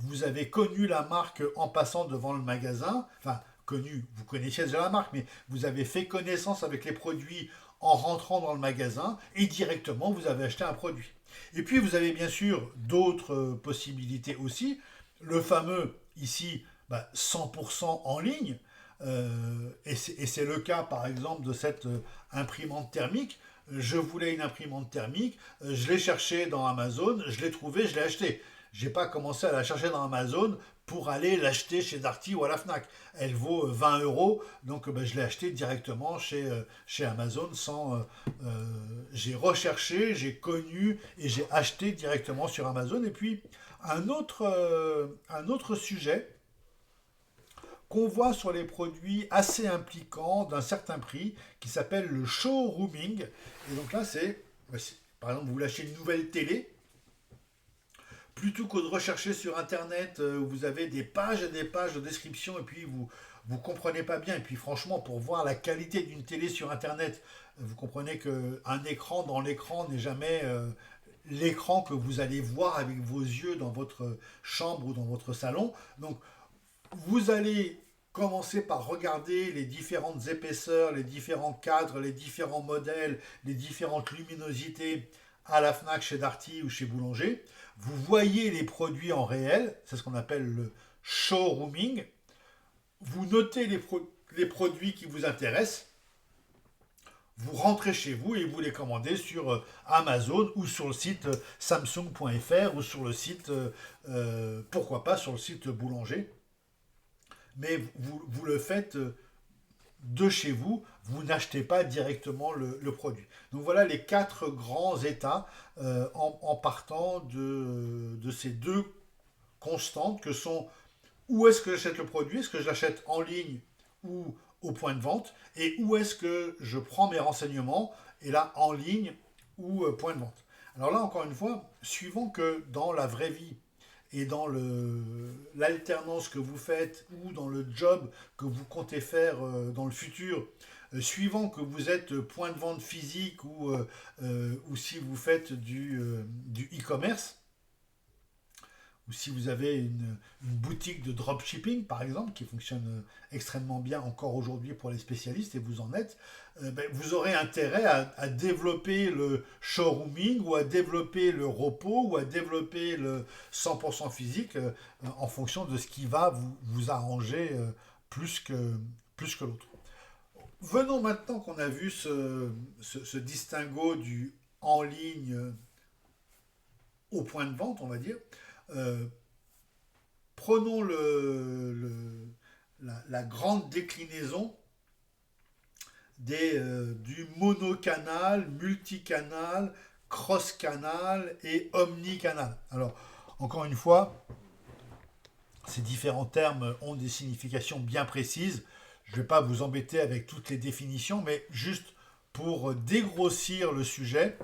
A: Vous avez connu la marque en passant devant le magasin. Enfin, connu, vous connaissiez déjà la marque, mais vous avez fait connaissance avec les produits en rentrant dans le magasin et directement vous avez acheté un produit. Et puis vous avez bien sûr d'autres possibilités aussi. Le fameux ici 100% en ligne. Et c'est le cas par exemple de cette imprimante thermique. Je voulais une imprimante thermique, je l'ai cherchée dans Amazon, je l'ai trouvée, je l'ai achetée. J'ai pas commencé à la chercher dans Amazon pour aller l'acheter chez Darty ou à la Fnac. Elle vaut 20 euros, donc je l'ai achetée directement chez Amazon sans. J'ai recherché, j'ai connu et j'ai acheté directement sur Amazon. Et puis un autre sujet qu'on voit sur les produits assez impliquants d'un certain prix qui s'appelle le showrooming. Et donc là, par exemple, vous lâchez une nouvelle télé, plutôt que de rechercher sur Internet où vous avez des pages et des pages de description et puis vous comprenez pas bien. Et puis franchement, pour voir la qualité d'une télé sur Internet, vous comprenez qu'un écran dans l'écran n'est jamais l'écran que vous allez voir avec vos yeux dans votre chambre ou dans votre salon. Donc vous allez commencer par regarder les différentes épaisseurs, les différents cadres, les différents modèles, les différentes luminosités à la Fnac, chez Darty ou chez Boulanger. Vous voyez les produits en réel, c'est ce qu'on appelle le showrooming. Vous notez les produits qui vous intéressent. Vous rentrez chez vous et vous les commandez sur Amazon ou sur le site samsung.fr ou sur le site, pourquoi pas, sur le site Boulanger. Mais vous le faites de chez vous, vous n'achetez pas directement le produit. Donc voilà les quatre grands états en partant de ces deux constantes que sont où est-ce que j'achète le produit, est-ce que je l'achète en ligne ou au point de vente, et où est-ce que je prends mes renseignements, et là en ligne ou point de vente. Alors là encore une fois, suivant que dans la vraie vie et dans l'alternance que vous faites ou dans le job que vous comptez faire dans le futur, suivant que vous êtes point de vente physique ou si vous faites du e-commerce, ou si vous avez une boutique de dropshipping, par exemple, qui fonctionne extrêmement bien encore aujourd'hui pour les spécialistes, et vous en êtes, vous aurez intérêt à développer le showrooming, ou à développer le repos, ou à développer le 100% physique, en fonction de ce qui va vous arranger plus que l'autre. Venons maintenant qu'on a vu ce distinguo du en ligne au point de vente, on va dire. Euh, Prenons la grande déclinaison du monocanal, multicanal, cross-canal et omnicanal. Alors, encore une fois, ces différents termes ont des significations bien précises. Je ne vais pas vous embêter avec toutes les définitions, mais juste pour dégrossir le sujet,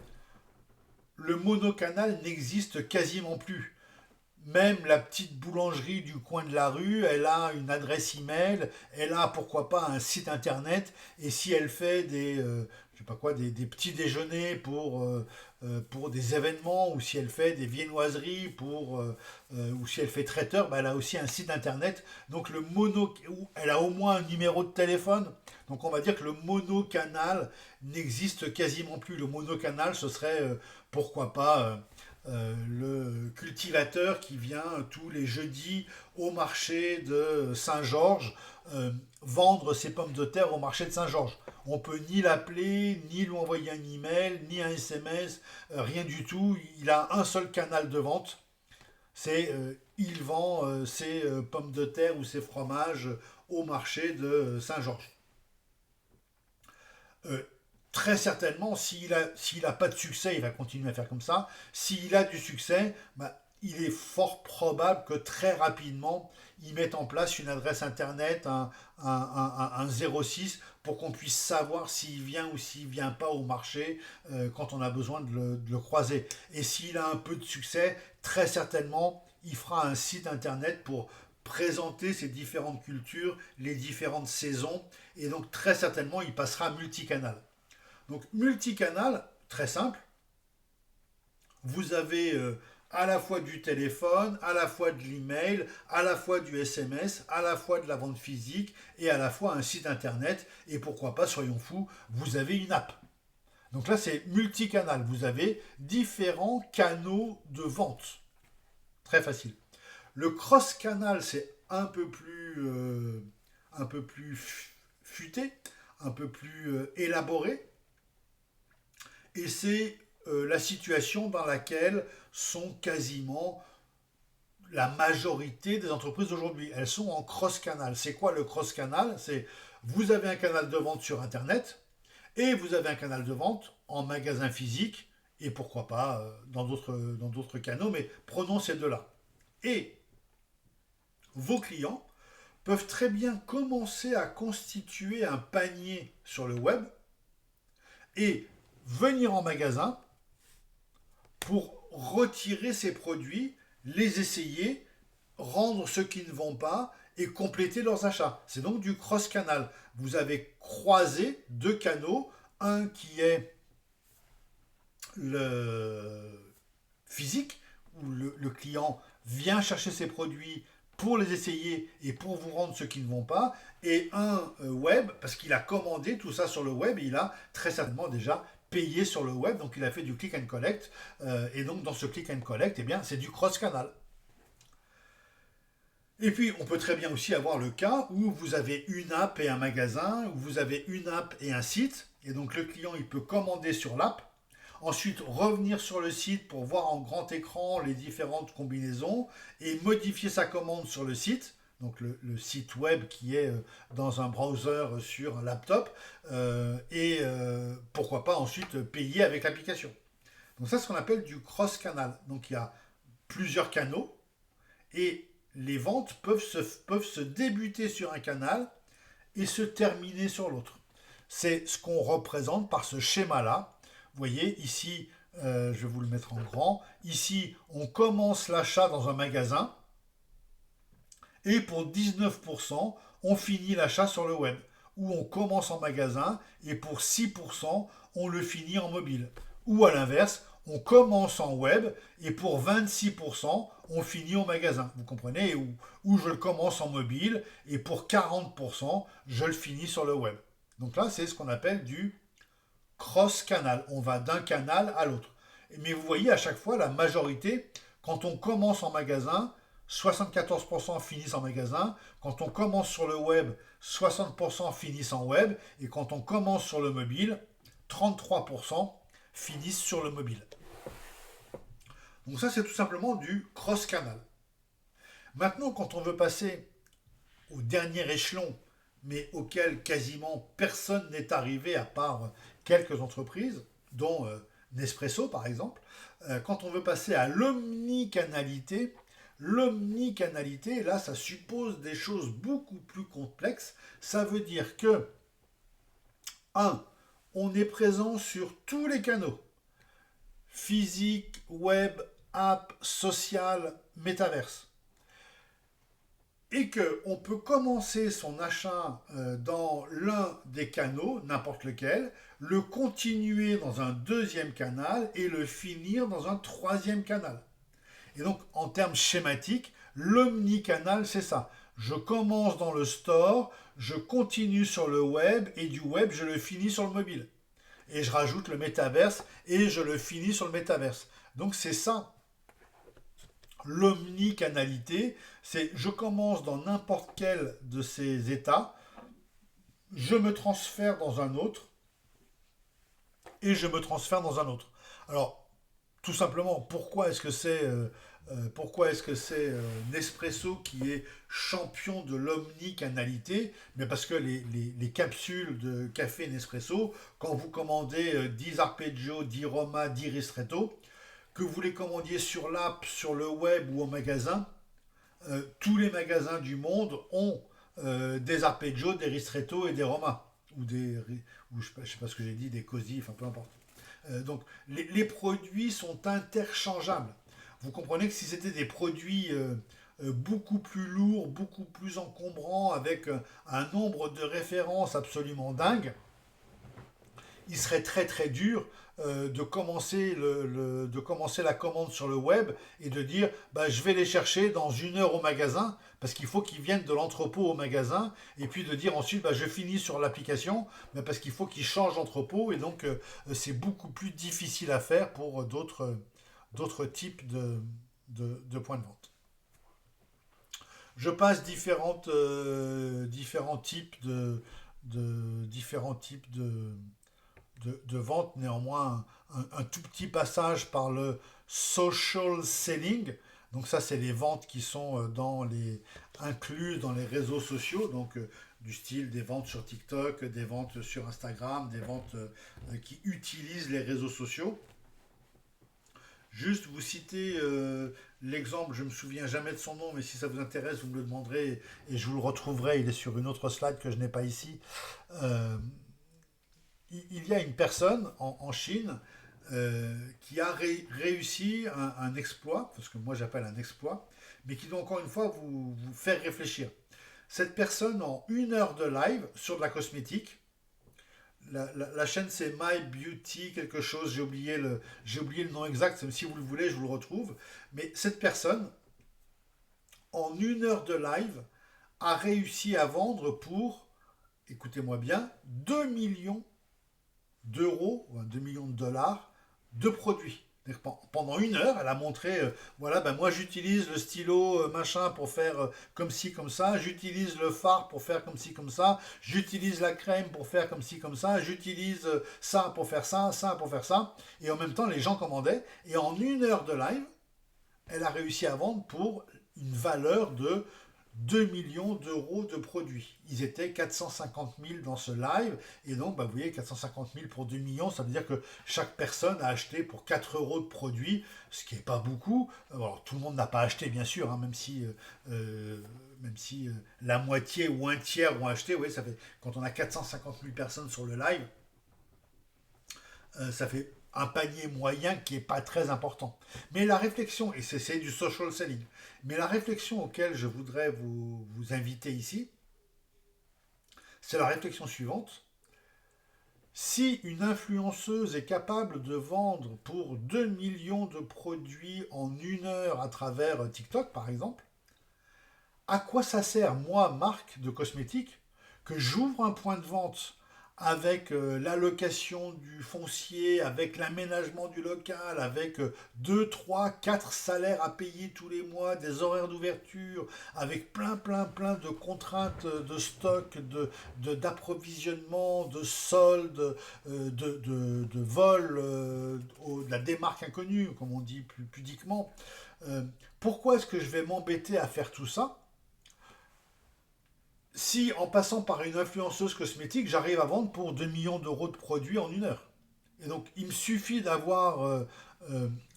A: le monocanal n'existe quasiment plus. Même la petite boulangerie du coin de la rue, elle a une adresse email, elle a pourquoi pas un site internet, et si elle fait je sais pas quoi, des petits déjeuners pour des événements, ou si elle fait des viennoiseries ou si elle fait traiteur, elle a aussi un site internet. Donc elle a au moins un numéro de téléphone. Donc on va dire que le monocanal n'existe quasiment plus. Le monocanal, ce serait pourquoi pas le cultivateur qui vient tous les jeudis au marché de Saint-Georges vendre ses pommes de terre au marché de Saint-Georges. On peut ni l'appeler, ni lui envoyer un email, ni un SMS, rien du tout. Il a un seul canal de vente. Il vend ses pommes de terre ou ses fromages au marché de Saint-Georges. Euh, Très certainement, s'il a pas de succès, il va continuer à faire comme ça. S'il a du succès, il est fort probable que très rapidement, il mette en place une adresse internet, un 06, pour qu'on puisse savoir s'il vient ou s'il vient pas au marché quand on a besoin de le croiser. Et s'il a un peu de succès, très certainement, il fera un site internet pour présenter ces différentes cultures, les différentes saisons, et donc très certainement, il passera multicanal. Donc multicanal, très simple, vous avez à la fois du téléphone, à la fois de l'email, à la fois du SMS, à la fois de la vente physique et à la fois un site internet. Et pourquoi pas, soyons fous, vous avez une app. Donc là, c'est multicanal. Vous avez différents canaux de vente. Très facile. Le cross-canal, c'est un peu plus futé, un peu plus élaboré. Et c'est la situation dans laquelle sont quasiment la majorité des entreprises aujourd'hui. Elles sont en cross-canal. C'est quoi le cross-canal? C'est vous avez un canal de vente sur Internet et vous avez un canal de vente en magasin physique et pourquoi pas dans d'autres canaux, mais prenons ces deux-là. Et vos clients peuvent très bien commencer à constituer un panier sur le web et venir en magasin pour retirer ces produits, les essayer, rendre ceux qui ne vont pas et compléter leurs achats. C'est donc du cross-canal. Vous avez croisé deux canaux, un qui est le physique, où le client vient chercher ses produits pour les essayer et pour vous rendre ceux qui ne vont pas, et un web, parce qu'il a commandé tout ça sur le web, et il a très certainement déjà payé sur le web, donc il a fait du click and collect, et donc dans ce click and collect, eh bien, c'est du cross-canal. Et puis, on peut très bien aussi avoir le cas où vous avez une app et un magasin, où vous avez une app et un site, et donc le client, il peut commander sur l'app, ensuite revenir sur le site pour voir en grand écran les différentes combinaisons et modifier sa commande sur le site, donc le site web qui est dans un browser sur un laptop, et pourquoi pas ensuite payer avec l'application. Donc ça, c'est ce qu'on appelle du cross-canal. Donc il y a plusieurs canaux et les ventes peuvent se débuter sur un canal et se terminer sur l'autre. C'est ce qu'on représente par ce schéma-là. Vous voyez, ici, je vais vous le mettre en grand. Ici, on commence l'achat dans un magasin et pour 19%, on finit l'achat sur le web. Ou on commence en magasin et pour 6%, on le finit en mobile. Ou à l'inverse, on commence en web et pour 26%, on finit au magasin. Vous comprenez? Ou je le commence en mobile et pour 40%, je le finis sur le web. Donc là, c'est ce qu'on appelle du cross-canal. On va d'un canal à l'autre. Mais vous voyez à chaque fois la majorité, quand on commence en magasin, 74% finissent en magasin. Quand on commence sur le web, 60% finissent en web. Et quand on commence sur le mobile, 33% finissent sur le mobile. Donc ça, c'est tout simplement du cross-canal. Maintenant, quand on veut passer au dernier échelon, mais auquel quasiment personne n'est arrivé à part quelques entreprises, dont Nespresso par exemple, quand on veut passer à l'omnicanalité, là, ça suppose des choses beaucoup plus complexes. Ça veut dire que, 1, on est présent sur tous les canaux, physique, web, app, social, métaverse. Et qu'on peut commencer son achat dans l'un des canaux, n'importe lequel, le continuer dans un deuxième canal et le finir dans un troisième canal. Et donc, en termes schématiques, l'omnicanal, c'est ça. Je commence dans le store, je continue sur le web, et du web, je le finis sur le mobile. Et je rajoute le métaverse, et je le finis sur le métaverse. Donc, c'est ça. L'omnicanalité, c'est je commence dans n'importe quel de ces états, je me transfère dans un autre, et je me transfère dans un autre. Alors, tout simplement, pourquoi est-ce que c'est Nespresso qui est champion de l'omnicanalité? Mais parce que les capsules de café Nespresso, quand vous commandez 10 arpeggio, 10 Roma, 10 ristretto, que vous les commandiez sur l'app, sur le web ou au magasin, tous les magasins du monde ont des arpeggios, des ristretto et des Roma. Ou je ne sais pas ce que j'ai dit, des cosy, enfin peu importe. Donc les produits sont interchangeables. Vous comprenez que si c'était des produits beaucoup plus lourds, beaucoup plus encombrants, avec un nombre de références absolument dingue, il serait très très dur de commencer, de commencer la commande sur le web et de dire bah, je vais les chercher dans 1 heure au magasin parce qu'il faut qu'ils viennent de l'entrepôt au magasin et puis de dire ensuite bah, je finis sur l'application mais parce qu'il faut qu'ils changent d'entrepôt et donc c'est beaucoup plus difficile à faire pour d'autres types de points de vente. Je passe différents types différents types de vente, néanmoins un tout petit passage par le social selling. Donc ça, c'est les ventes qui sont inclus dans les réseaux sociaux, donc du style des ventes sur TikTok, des ventes sur Instagram, des ventes qui utilisent les réseaux sociaux. Juste vous citer l'exemple, je ne me souviens jamais de son nom, mais si ça vous intéresse, vous me le demanderez et je vous le retrouverai. Il est sur une autre slide que je n'ai pas ici. Euh, il y a une personne en Chine qui a réussi un exploit, parce que moi j'appelle un exploit, mais qui doit encore une fois vous faire réfléchir. Cette personne, en 1 heure de live sur de la cosmétique, la chaîne c'est My Beauty quelque chose, j'ai oublié le nom exact, si vous le voulez je vous le retrouve, mais cette personne, en 1 heure de live, a réussi à vendre pour, écoutez-moi bien, 2 millions d'euros, ou 2 millions de dollars de produits. Pendant 1 heure, elle a montré, voilà, ben moi j'utilise le stylo machin pour faire comme ci, comme ça, j'utilise le fard pour faire comme ci, comme ça, j'utilise la crème pour faire comme ci, comme ça, j'utilise ça pour faire ça, ça pour faire ça, et en même temps les gens commandaient, et en 1 heure de live, elle a réussi à vendre pour une valeur de 2 millions d'euros de produits. Ils étaient 450 000 dans ce live. Et donc, bah, vous voyez, 450 000 pour 2 millions, ça veut dire que chaque personne a acheté pour 4 euros de produits, ce qui n'est pas beaucoup. Alors, tout le monde n'a pas acheté, bien sûr, hein, même si la moitié ou un tiers ont acheté. Oui, ça fait, quand on a 450 000 personnes sur le live, ça fait un panier moyen qui n'est pas très important. Mais la réflexion, et c'est du social selling, mais la réflexion auquel je voudrais vous inviter ici, c'est la réflexion suivante. Si une influenceuse est capable de vendre pour 2 millions de produits en 1 heure à travers TikTok, par exemple, à quoi ça sert, moi, marque de cosmétiques, que j'ouvre un point de vente avec l'allocation du foncier, avec l'aménagement du local, avec 2, 3, 4 salaires à payer tous les mois, des horaires d'ouverture, avec plein de contraintes de stock, d'approvisionnement, de soldes, de vol, de la démarque inconnue, comme on dit plus pudiquement. Pourquoi est-ce que je vais m'embêter à faire tout ça si en passant par une influenceuse cosmétique, j'arrive à vendre pour 2 millions d'euros de produits en 1 heure. Et donc, il me suffit d'avoir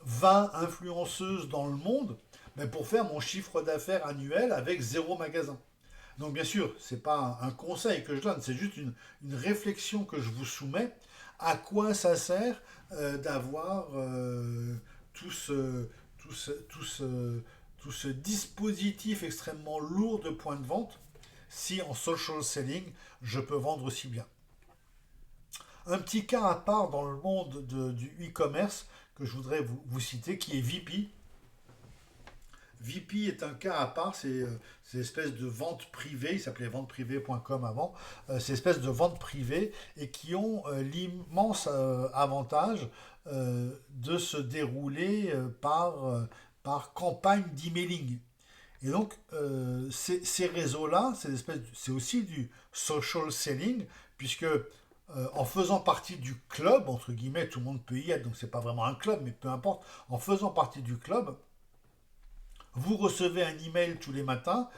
A: 20 influenceuses dans le monde ben, pour faire mon chiffre d'affaires annuel avec 0 magasin. Donc, bien sûr, ce n'est pas un conseil que je donne, c'est juste une réflexion que je vous soumets. À quoi ça sert d'avoir tout ce, tout, ce, tout, ce, tout ce dispositif extrêmement lourd de points de vente si en social selling, je peux vendre aussi bien. Un petit cas à part dans le monde du e-commerce que je voudrais vous citer, qui est VP. VP est un cas à part, c'est l'espèce de vente privée, il s'appelait venteprivée.com avant, c'est l'espèce de vente privée et qui ont l'immense avantage de se dérouler par campagne d'emailing. Et donc, ces réseaux-là, c'est aussi du social selling, puisque en faisant partie du club, entre guillemets, tout le monde peut y être, donc c'est pas vraiment un club, mais peu importe, en faisant partie du club, vous recevez un email tous les matins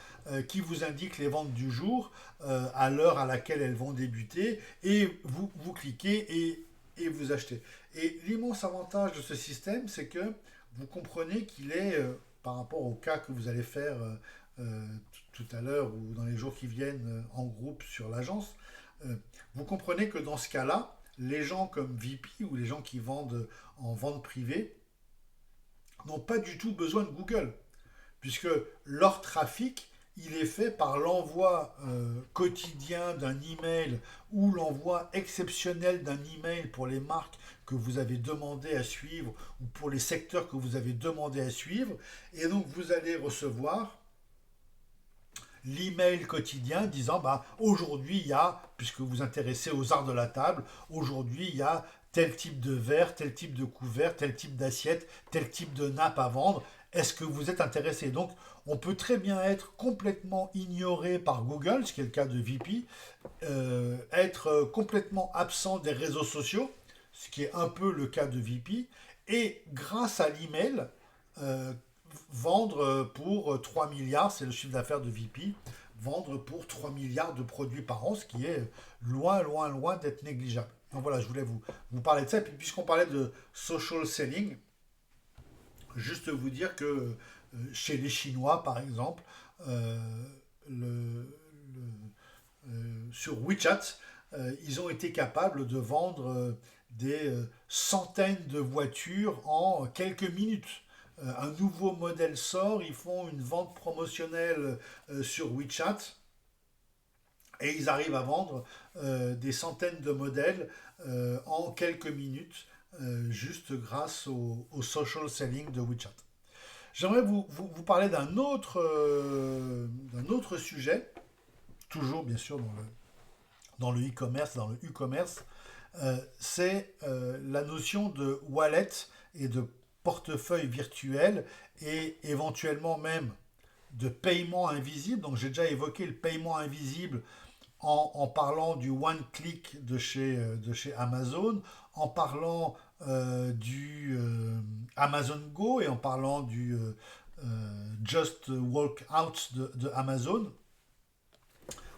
A: qui vous indique les ventes du jour, à l'heure à laquelle elles vont débuter, et vous cliquez et vous achetez. Et l'immense avantage de ce système, c'est que vous comprenez qu'il est, par rapport au cas que vous allez faire tout à l'heure ou dans les jours qui viennent en groupe sur l'agence, vous comprenez que dans ce cas-là, les gens comme VP ou les gens qui vendent en vente privée n'ont pas du tout besoin de Google, puisque leur trafic, il est fait par l'envoi quotidien d'un email ou l'envoi exceptionnel d'un email pour les marques que vous avez demandé à suivre ou pour les secteurs que vous avez demandé à suivre. Et donc vous allez recevoir l'email quotidien disant bah, aujourd'hui il y a, puisque vous vous intéressez aux arts de la table, aujourd'hui il y a tel type de verre, tel type de couvert, tel type d'assiette, tel type de nappe à vendre. Est-ce que vous êtes intéressé? Donc on peut très bien être complètement ignoré par Google, ce qui est le cas de VP, être complètement absent des réseaux sociaux, ce qui est un peu le cas de VP, et grâce à l'email, euh, vendre pour 3 milliards, c'est le chiffre d'affaires de VP, vendre pour 3 milliards de produits par an, ce qui est loin, loin, loin d'être négligeable. Donc voilà, je voulais vous parler de ça. Et puis, puisqu'on parlait de social selling, juste vous dire que chez les Chinois, par exemple, euh, sur WeChat, ils ont été capables de vendre des centaines de voitures en quelques minutes. Un nouveau modèle sort, ils font une vente promotionnelle sur WeChat et ils arrivent à vendre des centaines de modèles en quelques minutes, juste grâce au social selling de WeChat. J'aimerais vous parler d'un autre sujet, toujours bien sûr dans le e-commerce, dans le e-commerce, c'est la notion de wallet et de portefeuille virtuel et éventuellement même de paiement invisible. Donc j'ai déjà évoqué le paiement invisible en parlant du one click de chez Amazon, en parlant du Amazon Go et en parlant du Just Walk Out de Amazon,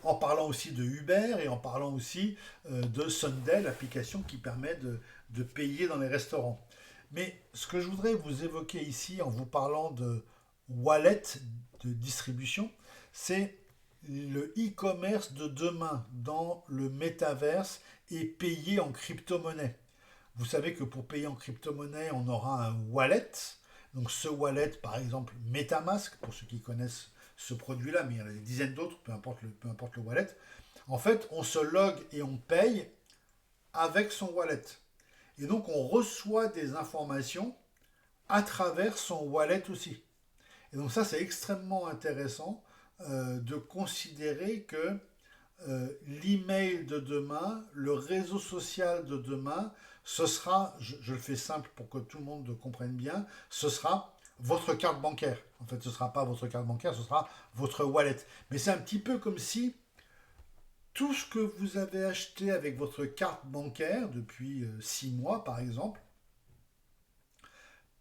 A: en parlant aussi de Uber et en parlant aussi de Sunday, l'application qui permet de payer dans les restaurants. Mais ce que je voudrais vous évoquer ici en vous parlant de wallet de distribution, c'est le e-commerce de demain dans le métaverse et payer en crypto-monnaie. Vous savez que pour payer en crypto-monnaie, on aura un wallet. Donc ce wallet, par exemple MetaMask, pour ceux qui connaissent ce produit-là, mais il y en a des dizaines d'autres, peu importe le wallet. En fait, on se log et on paye avec son wallet. Et donc on reçoit des informations à travers son wallet aussi. Et donc ça, c'est extrêmement intéressant de considérer que l'email de demain, le réseau social de demain, ce sera, je le fais simple pour que tout le monde comprenne bien, ce sera votre carte bancaire. En fait, ce ne sera pas votre carte bancaire, ce sera votre wallet. Mais c'est un petit peu comme si tout ce que vous avez acheté avec votre carte bancaire depuis 6 mois, par exemple,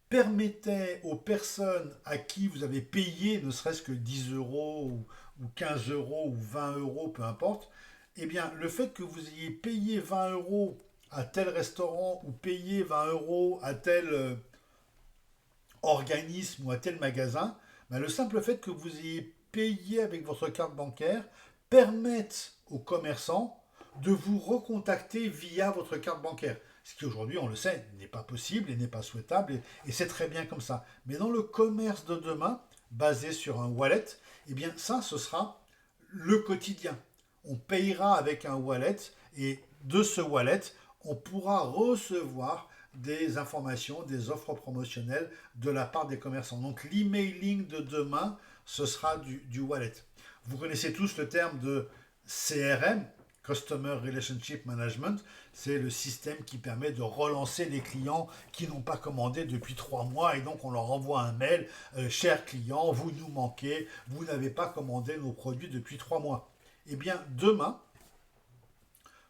A: permettait aux personnes à qui vous avez payé ne serait-ce que 10 euros ou 15 euros ou 20 euros, peu importe, eh bien, le fait que vous ayez payé 20 euros à tel restaurant ou payé 20 euros à tel organisme ou à tel magasin, ben, le simple fait que vous ayez payé avec votre carte bancaire permet aux commerçants de vous recontacter via votre carte bancaire. Ce qui aujourd'hui, on le sait, n'est pas possible et n'est pas souhaitable, et c'est très bien comme ça. Mais dans le commerce de demain, basé sur un wallet, eh bien ça, ce sera le quotidien. On payera avec un wallet, et de ce wallet, on pourra recevoir des informations, des offres promotionnelles de la part des commerçants. Donc l'emailing de demain, ce sera du wallet. Vous connaissez tous le terme de CRM, Customer Relationship Management, c'est le système qui permet de relancer les clients qui n'ont pas commandé depuis 3 mois et donc on leur envoie un mail, cher client, vous nous manquez, vous n'avez pas commandé nos produits depuis 3 mois. Eh bien demain,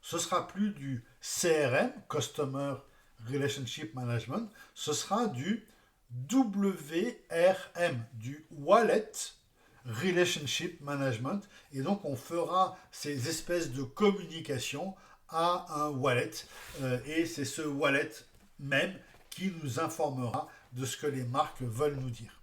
A: ce sera plus du CRM, Customer Relationship Management, ce sera du WRM, du Wallet Relationship Management, et donc on fera ces espèces de communication à un wallet, et c'est ce wallet même qui nous informera de ce que les marques veulent nous dire.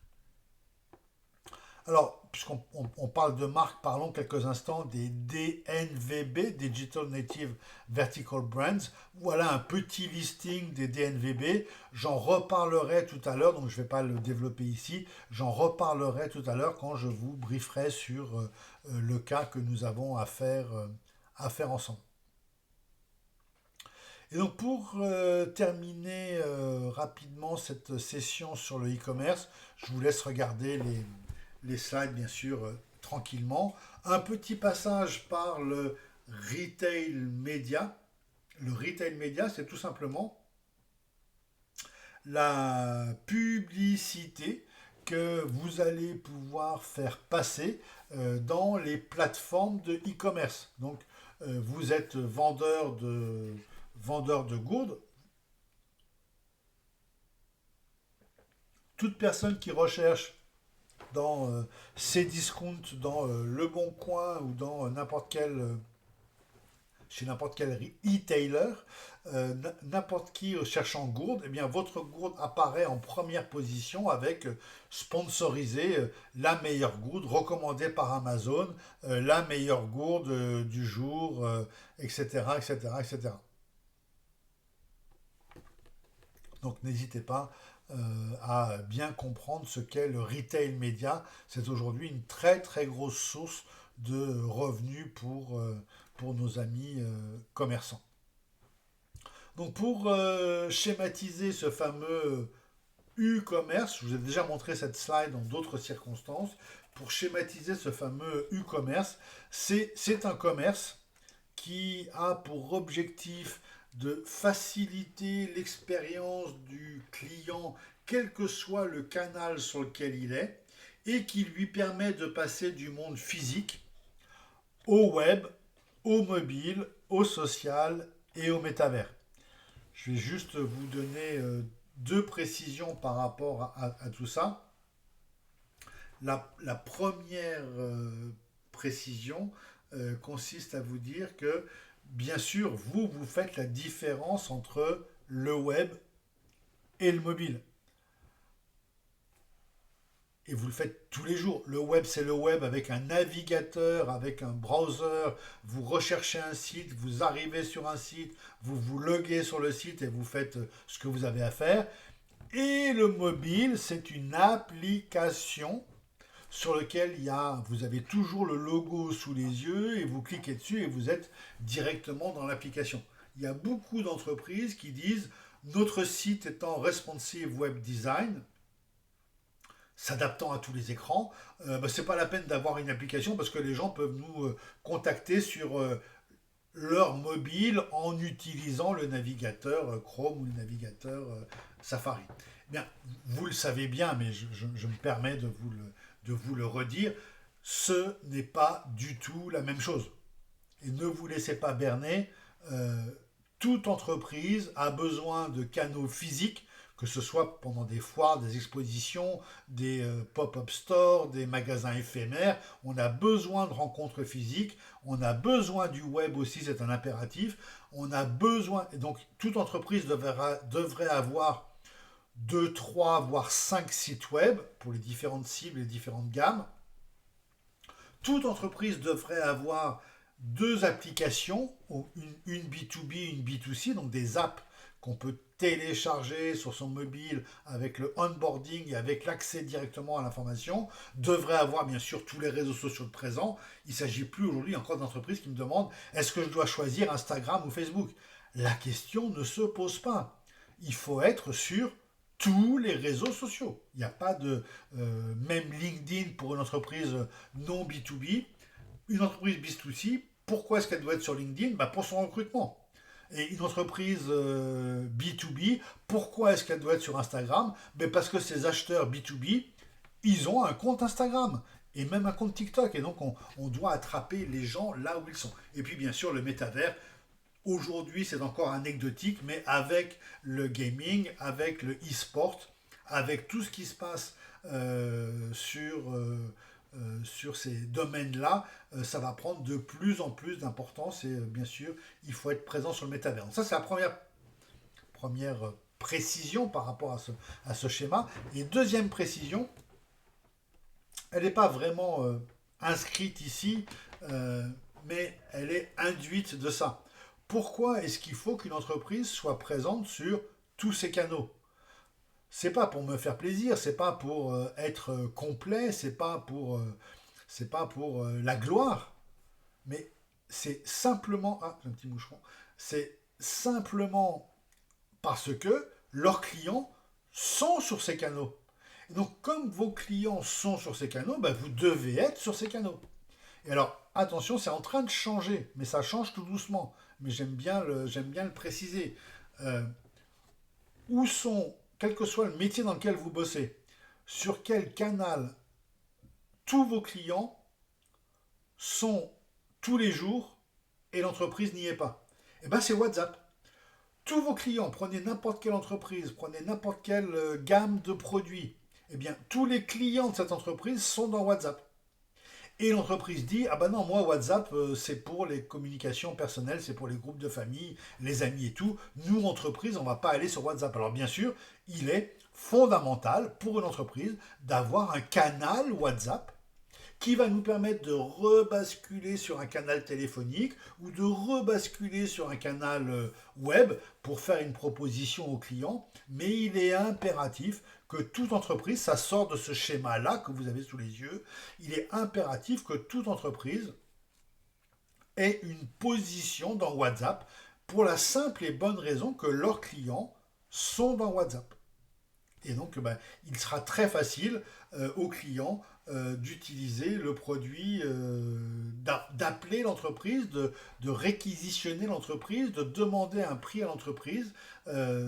A: Alors, puisqu'on parle de marques, parlons quelques instants des DNVB, Digital Native Vertical Brands. Voilà un petit listing des DNVB. J'en reparlerai tout à l'heure, donc je ne vais pas le développer ici. J'en reparlerai tout à l'heure quand je vous brieferai sur le cas que nous avons à faire ensemble. Et donc pour terminer rapidement cette session sur le e-commerce, je vous laisse regarder les slides bien sûr tranquillement. Un petit passage par le retail média. Le retail média, c'est tout simplement la publicité que vous allez pouvoir faire passer dans les plateformes de e-commerce. Donc, vous êtes vendeur de gourdes. Toute personne qui recherche dans Cdiscount, dans Le Bon Coin ou dans chez n'importe quel e-tailer, n'importe qui cherchant gourde, eh bien votre gourde apparaît en première position avec sponsorisé la meilleure gourde recommandée par Amazon, la meilleure gourde du jour, etc., etc., etc. Donc n'hésitez pas à bien comprendre ce qu'est le retail média. C'est aujourd'hui une très très grosse source de revenus pour nos amis commerçants. Donc pour schématiser ce fameux e-commerce, je vous ai déjà montré cette slide dans d'autres circonstances, pour schématiser ce fameux e-commerce, c'est un commerce qui a pour objectif de faciliter l'expérience du client, quel que soit le canal sur lequel il est, et qui lui permet de passer du monde physique au web, au mobile, au social et au métavers. Je vais juste vous donner deux précisions par rapport à tout ça. La première précision consiste à vous dire que, bien sûr, vous faites la différence entre le web et le mobile. Et vous le faites tous les jours. Le web, c'est le web avec un navigateur, avec un browser. Vous recherchez un site, vous arrivez sur un site, vous vous loguez sur le site et vous faites ce que vous avez à faire. Et le mobile, c'est une application sur laquelle vous avez toujours le logo sous les yeux et vous cliquez dessus et vous êtes directement dans l'application. Il y a beaucoup d'entreprises qui disent notre site étant responsive web design, s'adaptant à tous les écrans, c'est pas la peine d'avoir une application parce que les gens peuvent nous contacter sur leur mobile en utilisant le navigateur Chrome ou le navigateur Safari. Bien, vous le savez bien, mais je me permets de vous le redire, ce n'est pas du tout la même chose. Et ne vous laissez pas berner. euh, Toute entreprise a besoin de canaux physiques, que ce soit pendant des foires, des expositions, des pop-up stores, des magasins éphémères. On a besoin de rencontres physiques, on a besoin du web aussi, c'est un impératif. On a besoin, et donc toute entreprise devrait avoir 2, 3, voire 5 sites web pour les différentes cibles, les différentes gammes. Toute entreprise devrait avoir deux applications, une B2B, une B2C, donc des apps qu'on peut télécharger sur son mobile avec le onboarding et avec l'accès directement à l'information, devrait avoir bien sûr tous les réseaux sociaux de présent. Il ne s'agit plus aujourd'hui encore d'entreprises qui me demandent est-ce que je dois choisir Instagram ou Facebook. La question ne se pose pas. Il faut être sur tous les réseaux sociaux. Il n'y a pas de même LinkedIn pour une entreprise non B2B. Une entreprise B2C, pourquoi est-ce qu'elle doit être sur LinkedIn? Pour son recrutement. Et une entreprise B2B, pourquoi est-ce qu'elle doit être sur Instagram? Parce que ces acheteurs B2B, ils ont un compte Instagram et même un compte TikTok. Et donc, on doit attraper les gens là où ils sont. Et puis, bien sûr, le métavers. Aujourd'hui, c'est encore anecdotique, mais avec le gaming, avec le e-sport, avec tout ce qui se passe sur ces domaines-là, ça va prendre de plus en plus d'importance et bien sûr, il faut être présent sur le métavers. Donc ça, c'est la première précision par rapport à ce schéma. Et deuxième précision, elle n'est pas vraiment inscrite ici, mais elle est induite de ça. Pourquoi est-ce qu'il faut qu'une entreprise soit présente sur tous ces canaux? C'est pas pour me faire plaisir, c'est pas pour être complet, c'est pas pour la gloire, mais c'est simplement, ah, j'ai un petit moucheron, c'est simplement parce que leurs clients sont sur ces canaux. Et donc, comme vos clients sont sur ces canaux, ben, vous devez être sur ces canaux. Et alors, attention, c'est en train de changer, mais ça change tout doucement. Mais j'aime bien le préciser. Euh, où sont, quel que soit le métier dans lequel vous bossez, sur quel canal tous vos clients sont tous les jours et l'entreprise n'y est pas. Eh bien, c'est WhatsApp. Tous vos clients, prenez n'importe quelle entreprise, prenez n'importe quelle gamme de produits, eh bien, tous les clients de cette entreprise sont dans WhatsApp. Et l'entreprise dit, ah ben non, moi WhatsApp, c'est pour les communications personnelles, c'est pour les groupes de famille, les amis et tout. Nous, entreprise, on ne va pas aller sur WhatsApp. Alors bien sûr, il est fondamental pour une entreprise d'avoir un canal WhatsApp qui va nous permettre de rebasculer sur un canal téléphonique ou de rebasculer sur un canal web pour faire une proposition au client. Mais il est impératif que toute entreprise, ça sort de ce schéma-là que vous avez sous les yeux, il est impératif que toute entreprise ait une position dans WhatsApp pour la simple et bonne raison que leurs clients sont dans WhatsApp. Et donc, ben, il sera très facile aux clients d'utiliser le produit, d'appeler l'entreprise, de réquisitionner l'entreprise, de demander un prix à l'entreprise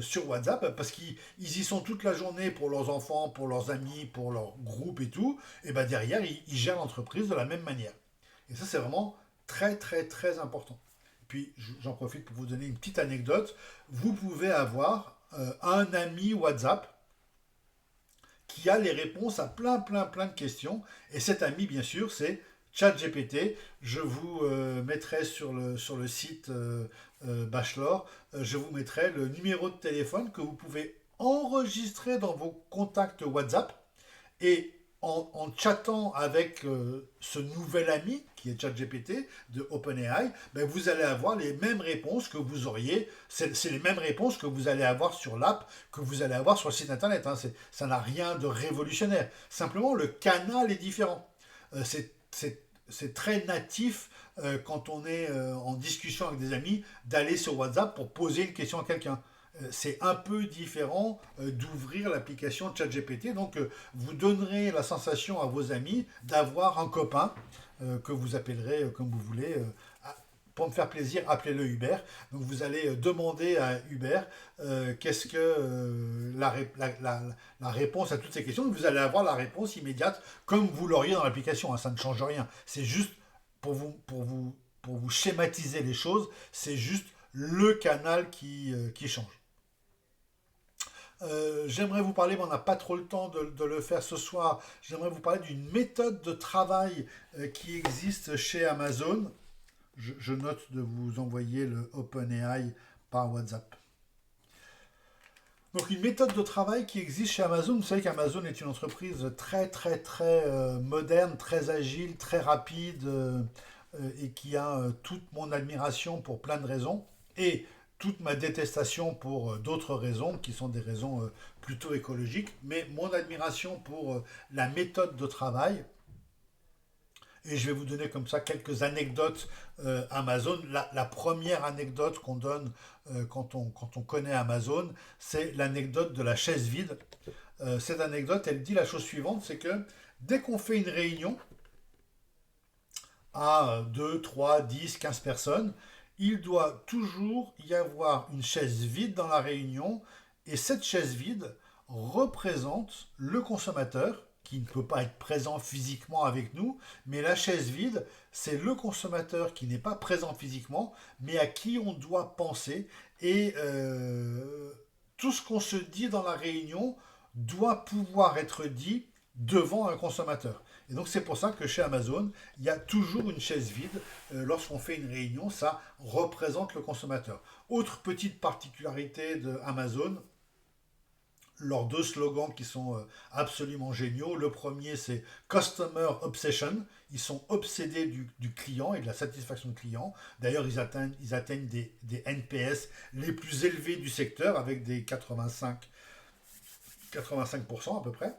A: sur WhatsApp, parce qu'ils y sont toute la journée pour leurs enfants, pour leurs amis, pour leur groupe et tout. Et ben derrière, ils gèrent l'entreprise de la même manière. Et ça, c'est vraiment très, très, très important. Puis, j'en profite pour vous donner une petite anecdote. Vous pouvez avoir un ami WhatsApp qui a les réponses à plein de questions. Et cet ami, bien sûr, c'est ChatGPT. Je vous mettrai sur le site Bachelor, je vous mettrai le numéro de téléphone que vous pouvez enregistrer dans vos contacts WhatsApp. Et en chattant avec ce nouvel ami qui est ChatGPT de OpenAI, ben vous allez avoir les mêmes réponses que vous auriez. C'est les mêmes réponses que vous allez avoir sur l'app, que vous allez avoir sur le site internet. Hein. Ça n'a rien de révolutionnaire. Simplement, le canal est différent. C'est très natif quand on est en discussion avec des amis d'aller sur WhatsApp pour poser une question à quelqu'un. C'est un peu différent d'ouvrir l'application ChatGPT. Donc, vous donnerez la sensation à vos amis d'avoir un copain que vous appellerez comme vous voulez. Pour me faire plaisir, appelez-le Hubert. Donc, vous allez demander à Hubert qu'est-ce que la réponse à toutes ces questions. Vous allez avoir la réponse immédiate comme vous l'auriez dans l'application. Hein, ça ne change rien. C'est juste pour vous schématiser les choses, c'est juste le canal qui change. J'aimerais vous parler, mais on n'a pas trop le temps de le faire ce soir. J'aimerais vous parler d'une méthode de travail qui existe chez Amazon. Je note de vous envoyer le OpenAI par WhatsApp. Donc une méthode de travail qui existe chez Amazon. Vous savez qu'Amazon est une entreprise très moderne, très agile, très rapide et qui a toute mon admiration pour plein de raisons. Et toute ma détestation pour d'autres raisons, qui sont des raisons plutôt écologiques, mais mon admiration pour la méthode de travail. Et je vais vous donner comme ça quelques anecdotes Amazon. La première anecdote qu'on donne quand on connaît Amazon, c'est l'anecdote de la chaise vide. Cette anecdote, elle dit la chose suivante, c'est que dès qu'on fait une réunion à 2, 3, 10, 15 personnes, il doit toujours y avoir une chaise vide dans la réunion et cette chaise vide représente le consommateur qui ne peut pas être présent physiquement avec nous, mais la chaise vide, c'est le consommateur qui n'est pas présent physiquement, mais à qui on doit penser et tout ce qu'on se dit dans la réunion doit pouvoir être dit devant un consommateur. Et donc c'est pour ça que chez Amazon, il y a toujours une chaise vide. Lorsqu'on fait une réunion, ça représente le consommateur. Autre petite particularité de Amazon, leurs deux slogans qui sont absolument géniaux. Le premier, c'est Customer Obsession. Ils sont obsédés du client et de la satisfaction client. D'ailleurs, ils atteignent des NPS les plus élevés du secteur avec des 85% à peu près.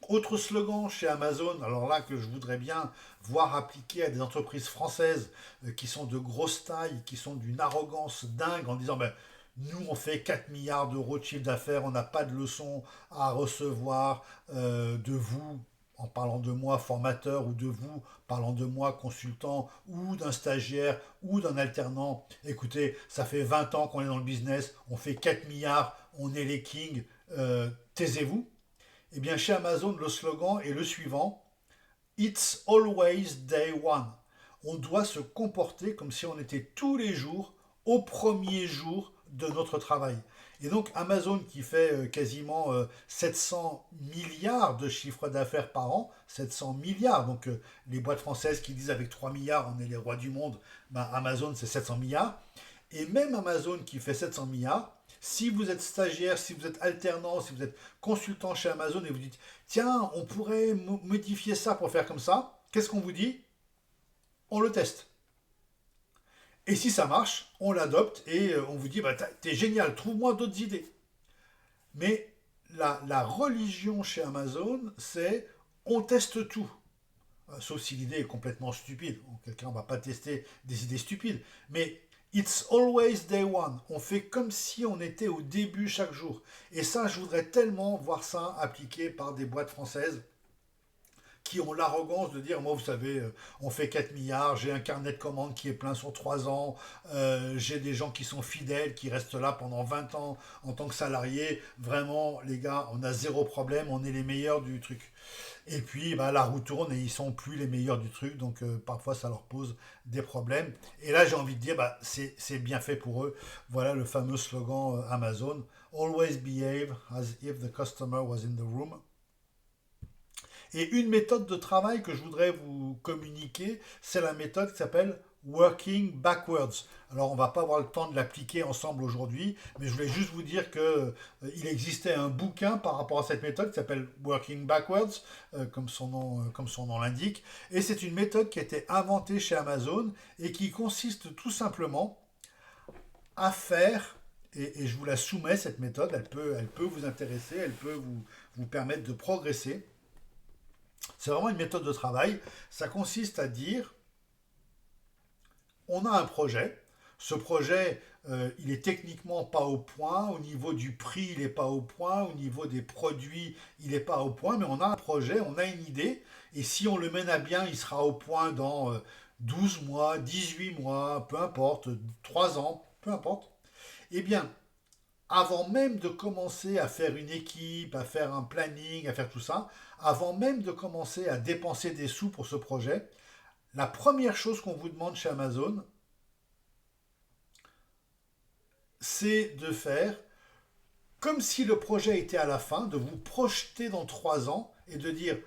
A: Autre slogan chez Amazon, alors là que je voudrais bien voir appliqué à des entreprises françaises qui sont de grosse taille, qui sont d'une arrogance dingue en disant ben, nous on fait 4 milliards d'euros de chiffre d'affaires, on n'a pas de leçons à recevoir de vous en parlant de moi formateur ou de vous parlant de moi consultant ou d'un stagiaire ou d'un alternant. Écoutez, ça fait 20 ans qu'on est dans le business, on fait 4 milliards, on est les kings, taisez-vous. Eh bien, chez Amazon, le slogan est le suivant: It's always day one. On doit se comporter comme si on était tous les jours au premier jour de notre travail. Et donc Amazon qui fait quasiment 700 milliards de chiffre d'affaires par an, 700 milliards, donc les boîtes françaises qui disent avec 3 milliards on est les rois du monde, ben Amazon c'est 700 milliards. Et même Amazon qui fait 700 milliards, si vous êtes stagiaire, si vous êtes alternant, si vous êtes consultant chez Amazon et vous dites, tiens, on pourrait modifier ça pour faire comme ça, qu'est-ce qu'on vous dit? On le teste. Et si ça marche, on l'adopte et on vous dit, bah, t'es génial, trouve-moi d'autres idées. Mais la religion chez Amazon, c'est on teste tout. Sauf si l'idée est complètement stupide. Quelqu'un ne va pas tester des idées stupides. Mais it's always day one. On fait comme si on était au début chaque jour. Et ça, je voudrais tellement voir ça appliqué par des boîtes françaises qui ont l'arrogance de dire, moi vous savez, on fait 4 milliards, j'ai un carnet de commandes qui est plein sur 3 ans, j'ai des gens qui sont fidèles, qui restent là pendant 20 ans en tant que salariés, vraiment les gars, on a zéro problème, on est les meilleurs du truc. Et puis bah, la roue tourne et ils sont plus les meilleurs du truc, donc parfois ça leur pose des problèmes. Et là j'ai envie de dire, bah, c'est bien fait pour eux. Voilà le fameux slogan Amazon, Always behave as if the customer was in the room. Et une méthode de travail que je voudrais vous communiquer, c'est la méthode qui s'appelle Working Backwards. Alors on va pas avoir le temps de l'appliquer ensemble aujourd'hui, mais je voulais juste vous dire que il existait un bouquin par rapport à cette méthode qui s'appelle Working Backwards, comme son nom l'indique, et c'est une méthode qui a été inventée chez Amazon et qui consiste tout simplement à faire, et je vous la soumets cette méthode, elle peut vous intéresser, elle peut vous permettre de progresser. C'est vraiment une méthode de travail. Ça consiste à dire, on a un projet. Ce projet, il est techniquement pas au point. Au niveau du prix, il n'est pas au point. Au niveau des produits, il n'est pas au point. Mais on a un projet, on a une idée. Et si on le mène à bien, il sera au point dans 12 mois, 18 mois, peu importe, 3 ans, peu importe. Eh bien, avant même de commencer à faire une équipe, à faire un planning, à faire tout ça, avant même de commencer à dépenser des sous pour ce projet, la première chose qu'on vous demande chez Amazon, c'est de faire comme si le projet était à la fin, de vous projeter dans 3 ans et de dire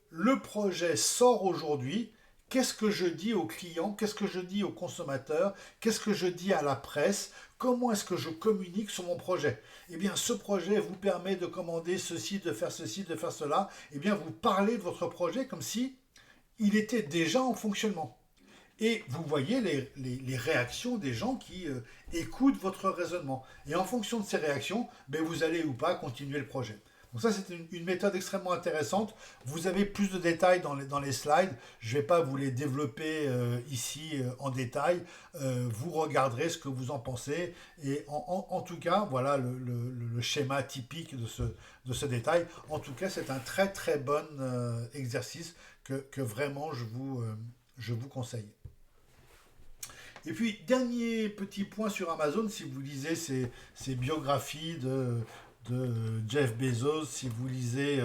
A: le projet sort aujourd'hui, qu'est-ce que je dis aux clients, qu'est-ce que je dis aux consommateurs, qu'est-ce que je dis à la presse, comment est-ce que je communique sur mon projet. Eh bien, ce projet vous permet de commander ceci, de faire cela. Eh bien, vous parlez de votre projet comme si il était déjà en fonctionnement. Et vous voyez les réactions des gens qui écoutent votre raisonnement. Et en fonction de ces réactions, ben, vous allez ou pas continuer le projet. Donc ça, c'est une méthode extrêmement intéressante. Vous avez plus de détails dans les slides. Je ne vais pas vous les développer ici en détail. Vous regarderez ce que vous en pensez. Et en tout cas, voilà le schéma typique de ce détail. En tout cas, c'est un très très bon exercice que vraiment je vous conseille. Et puis, dernier petit point sur Amazon, si vous lisez ces biographies de Jeff Bezos, si vous lisez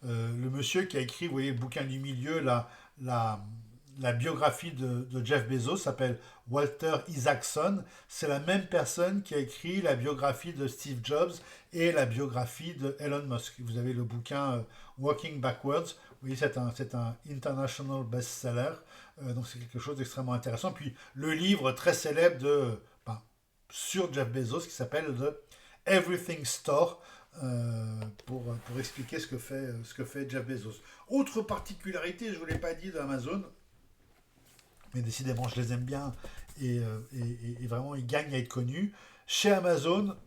A: le monsieur qui a écrit, vous voyez, le bouquin du milieu, la, la biographie de Jeff Bezos s'appelle Walter Isaacson. C'est la même personne qui a écrit la biographie de Steve Jobs et la biographie de Elon Musk. Vous avez le bouquin Working Backwards. Oui, c'est un international bestseller. Donc c'est quelque chose d'extrêmement intéressant. Puis le livre très célèbre sur Jeff Bezos qui s'appelle The Everything Store. Pour expliquer ce que fait Jeff Bezos. Autre particularité, je ne vous l'ai pas dit d'Amazon, mais décidément je les aime bien et vraiment ils gagnent à être connus. Chez Amazon,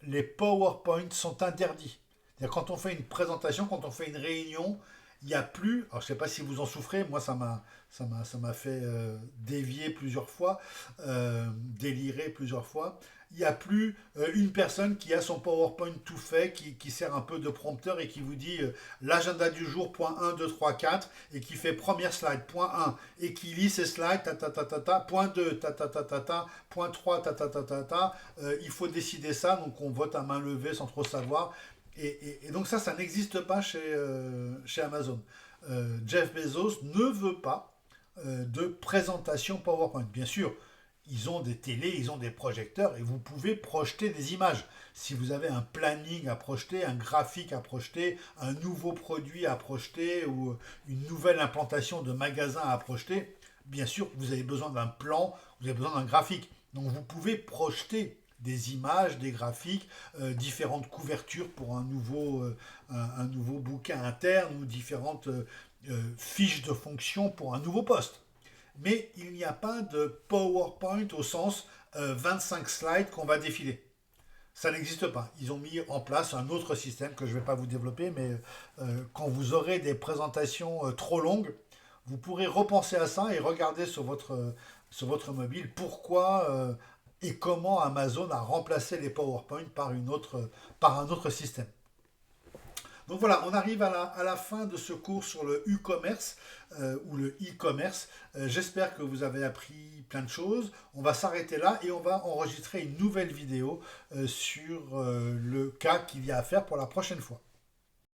A: les PowerPoint sont interdits. C'est-à-dire, quand on fait une présentation, quand on fait une réunion, il n'y a plus, alors je ne sais pas si vous en souffrez, moi ça m'a fait dévier plusieurs fois, délirer plusieurs fois. Il n'y a plus une personne qui a son PowerPoint tout fait, qui sert un peu de prompteur et qui vous dit l'agenda du jour, point 1, 2, 3, 4, et qui fait première slide, point 1, et qui lit ses slides, ta ta ta ta ta, point 2, ta ta ta ta ta, point 3, ta ta ta ta ta, il faut décider ça, donc on vote à main levée sans trop savoir. Et donc ça n'existe pas chez Amazon. Jeff Bezos ne veut pas de présentation PowerPoint. Bien sûr, ils ont des télés, ils ont des projecteurs et vous pouvez projeter des images. Si vous avez un planning à projeter, un graphique à projeter, un nouveau produit à projeter ou une nouvelle implantation de magasin à projeter, bien sûr, vous avez besoin d'un plan, vous avez besoin d'un graphique. Donc vous pouvez projeter des images, des graphiques, différentes couvertures pour un nouveau bouquin interne ou différentes fiches de fonction pour un nouveau poste. Mais il n'y a pas de PowerPoint au sens 25 slides qu'on va défiler. Ça n'existe pas. Ils ont mis en place un autre système que je ne vais pas vous développer, mais quand vous aurez des présentations trop longues, vous pourrez repenser à ça et regarder sur votre mobile pourquoi et comment Amazon a remplacé les PowerPoint par un autre système. Donc voilà, on arrive à la fin de ce cours sur le e-commerce ou le e-commerce. J'espère que vous avez appris plein de choses. On va s'arrêter là et on va enregistrer une nouvelle vidéo sur le cas qu'il y a à faire pour la prochaine fois.